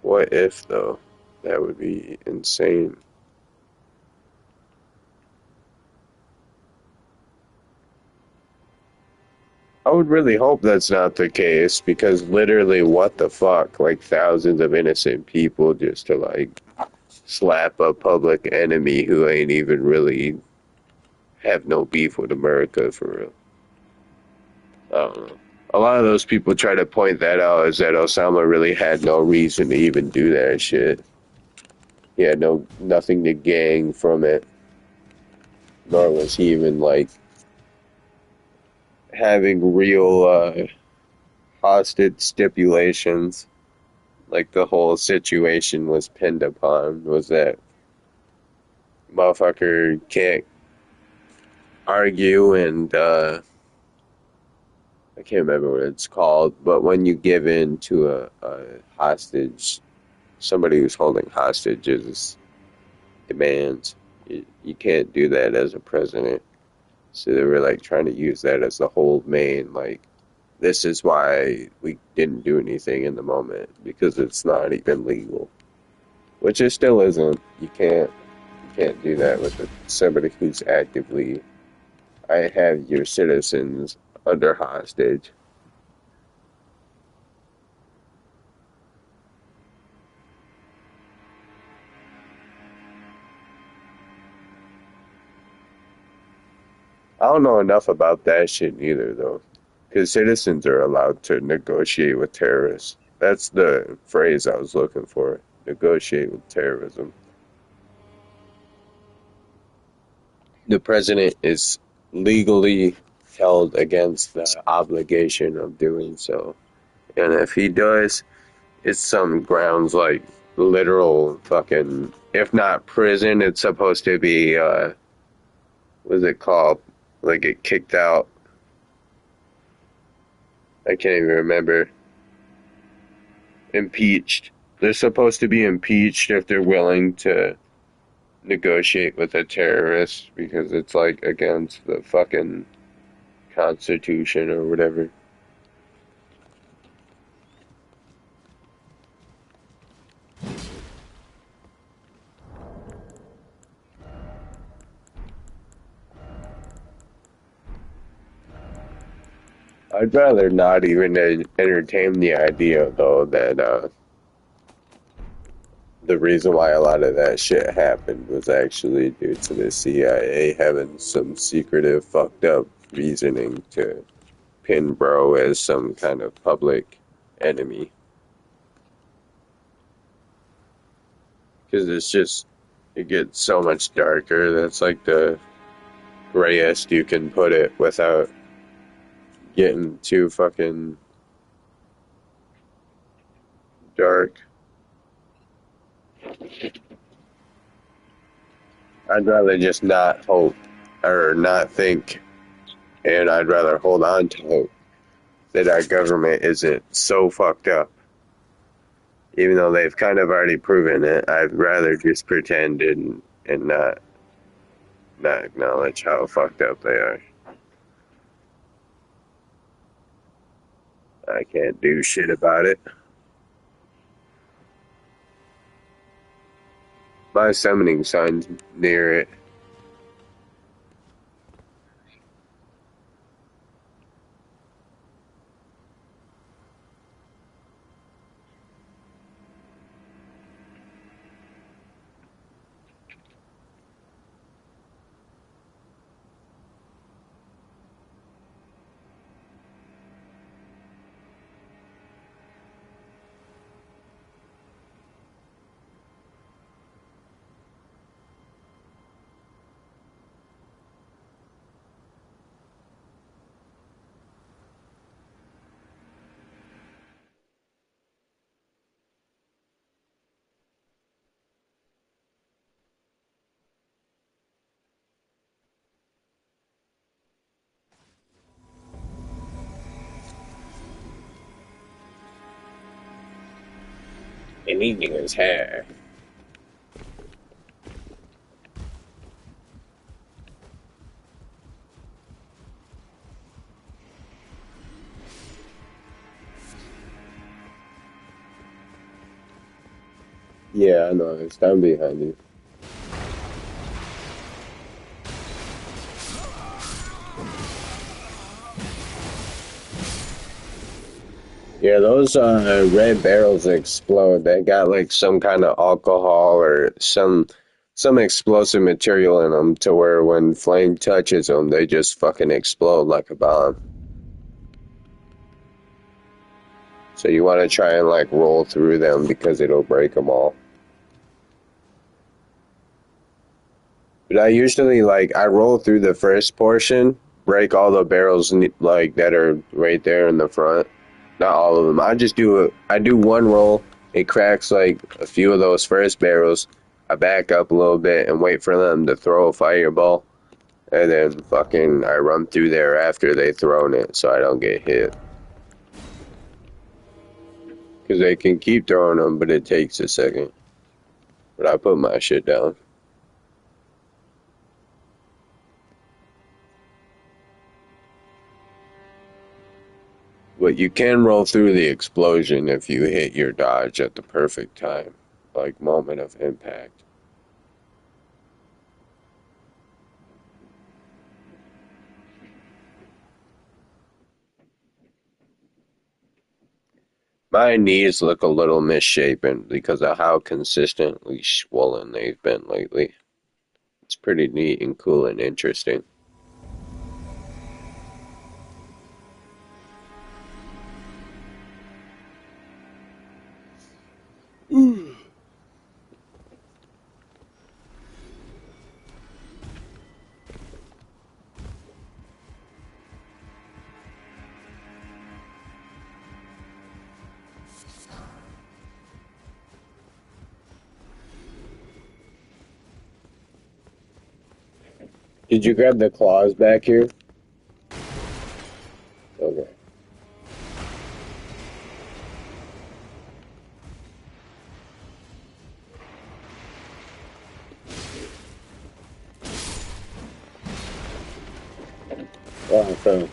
A: what if though? That would be insane. I would really hope that's not the case because literally, what the fuck? Like thousands of innocent people just to like slap a public enemy who ain't even really have no beef with America for real. I don't know. A lot of those people try to point that out as that Osama really had no reason to even do that shit. He had nothing to gain from it, nor was he even like having real hostage stipulations. Like the whole situation was pinned upon was that motherfucker can't argue and I can't remember what it's called, but when you give in to a hostage, somebody who's holding hostages demands, you can't do that as a president. So they were like trying to use that as the whole main like this is why we didn't do anything in the moment, because it's not even legal. Which it still isn't. You can't do that with somebody who's actively. I have your citizens under hostage. I don't know enough about that shit either, though. Because citizens are allowed to negotiate with terrorists. That's the phrase I was looking for. Negotiate with terrorism. The president is legally held against the obligation of doing so. And if he does, it's some grounds like literal fucking, if not prison, it's supposed to be, what's it called? Like get kicked out. I can't even remember. Impeached. They're supposed to be impeached if they're willing to negotiate with a terrorist because it's like against the fucking Constitution or whatever. I'd rather not even entertain the idea, though, that the reason why a lot of that shit happened was actually due to the CIA having some secretive, fucked up reasoning to pin Bro as some kind of public enemy. Because it's just, it gets so much darker. That's like the grayest you can put it without getting too fucking dark. I'd rather just not hope or not think, and I'd rather hold on to hope that our government isn't so fucked up. Even though they've kind of already proven it, I'd rather just pretend and not acknowledge how fucked up they are. I can't do shit about it. My summoning sign's near it. And eating his hair. Yeah, I know. It's down behind you. Yeah, those red barrels explode. They got like some kind of alcohol or some explosive material in them to where when flame touches them, they just fucking explode like a bomb. So you want to try and like roll through them because it'll break them all. But I usually like I roll through the first portion, break all the barrels like that are right there in the front. Not all of them. I do one roll. It cracks like a few of those first barrels. I back up a little bit and wait for them to throw a fireball, and then fucking I run through there after they thrown it so I don't get hit. Because they can keep throwing them, but it takes a second. But I put my shit down. But you can roll through the explosion if you hit your dodge at the perfect time, like moment of impact. My knees look a little misshapen because of how consistently swollen they've been lately. It's pretty neat and cool and interesting. Did you grab the claws back here? Okay. Awesome.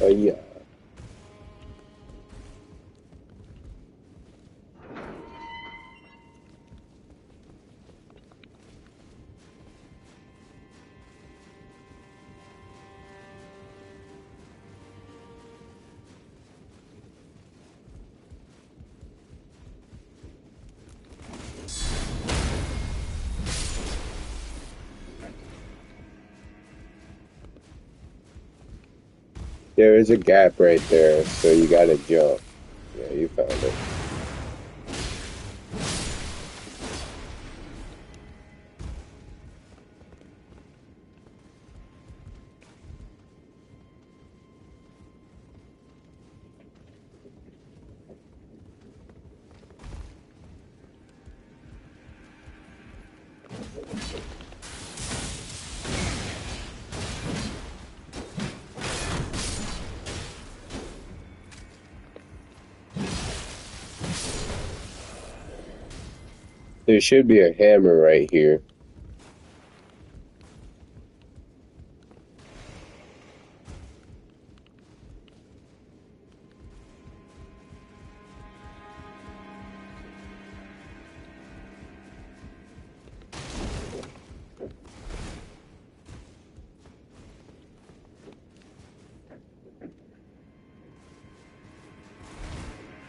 A: Oh yeah. There is a gap right there, so you gotta jump. Yeah, you found it. There should be a hammer right here.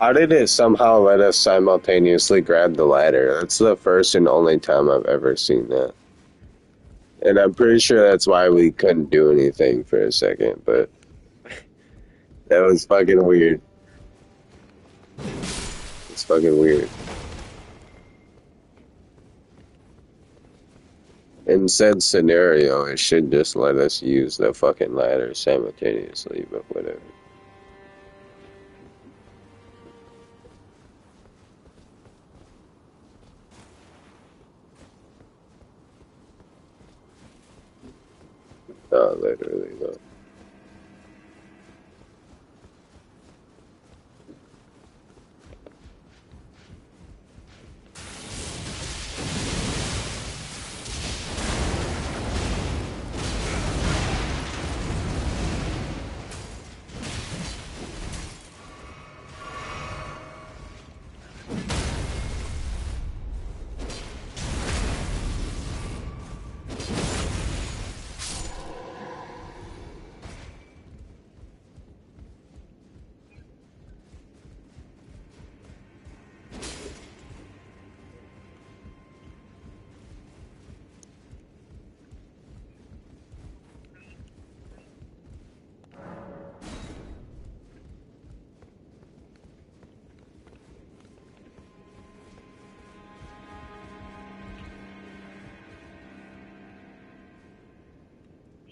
A: How did it somehow let us simultaneously grab the ladder? That's the first and only time I've ever seen that. And I'm pretty sure that's why we couldn't do anything for a second, but that was fucking weird. It's fucking weird. In said scenario, it should just let us use the fucking ladder simultaneously, but whatever. Literally, though.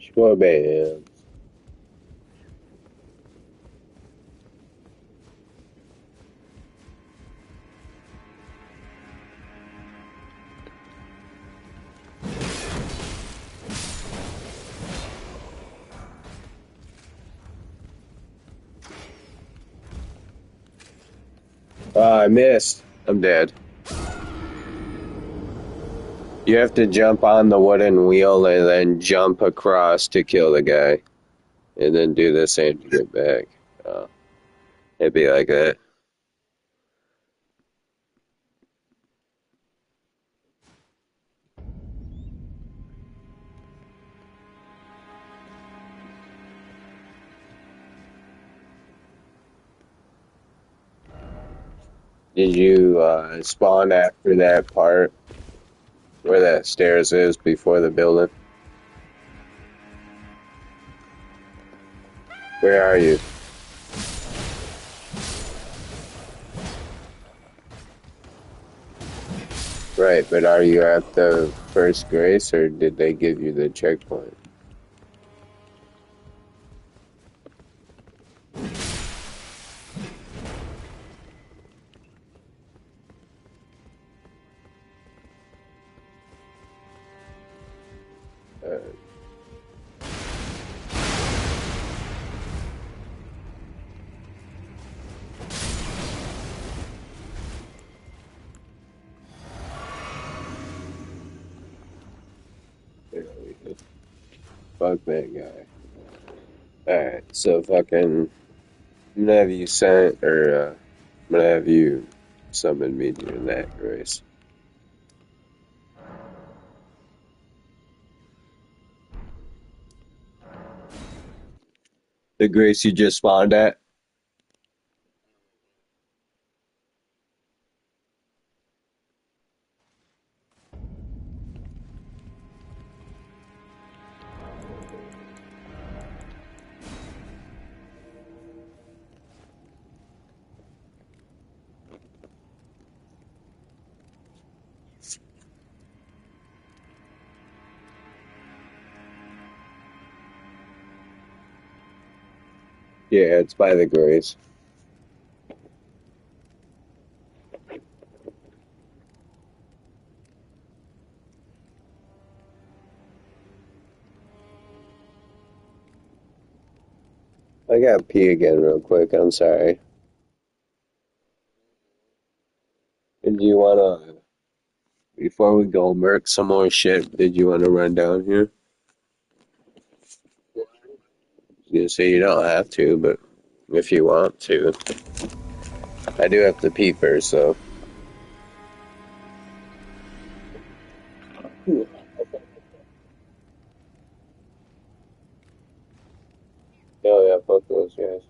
A: Schwabam. Oh, I missed. I'm dead. You have to jump on the wooden wheel and then jump across to kill the guy. And then do the same to get back. Oh, it'd be like that. Did you spawn after that part where that stairs is before the building? Where are you? Right, but are you at the first grace or did they give you the checkpoint? Uh, there we go. Fuck that guy. Alright, so fucking, I'm gonna have you sent, or I'm gonna have you summon me during that grace. The grace you just spawned at? Yeah, it's by the grace. I gotta pee again real quick, I'm sorry. And do you wanna, before we go merc some more shit, did you wanna run down here? I was gonna say you don't have to, but if you want to. I do have to pee first, so. Oh yeah, fuck those guys.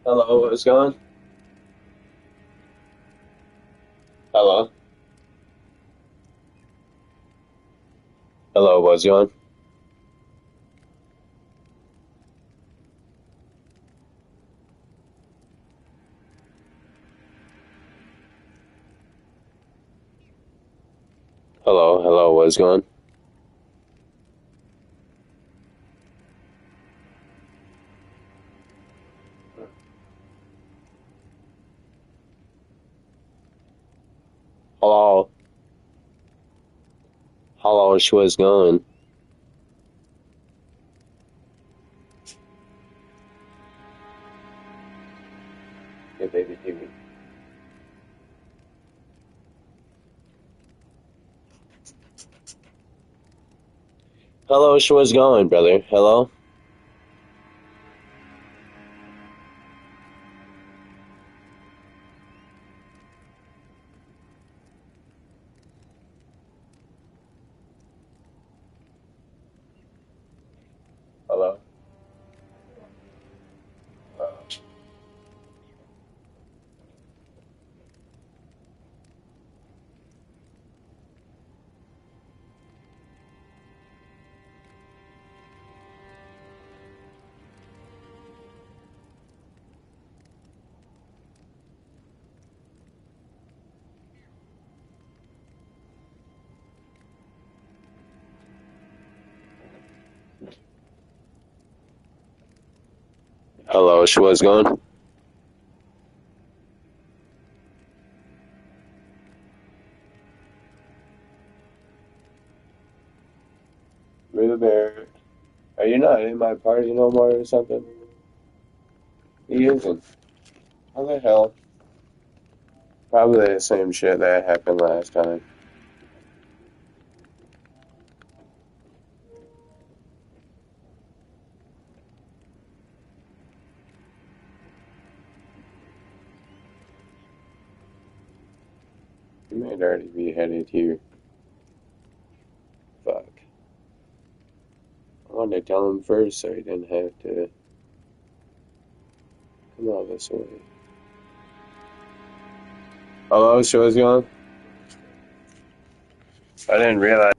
A: Hello, what's going? Hello? Hello, what's going? Hello, hello, what's going? Hello, hello, what's going? Hey, baby, TV. Hello, what's going, brother? Hello? Hello? Hello, what's going? Really bear. Are you not in my party no more or something? He isn't. How the hell? Probably the same shit that happened last time. You might already be headed here. Fuck. I wanted to tell him first so he didn't have to come all this way. Hello, show's going? I didn't realize.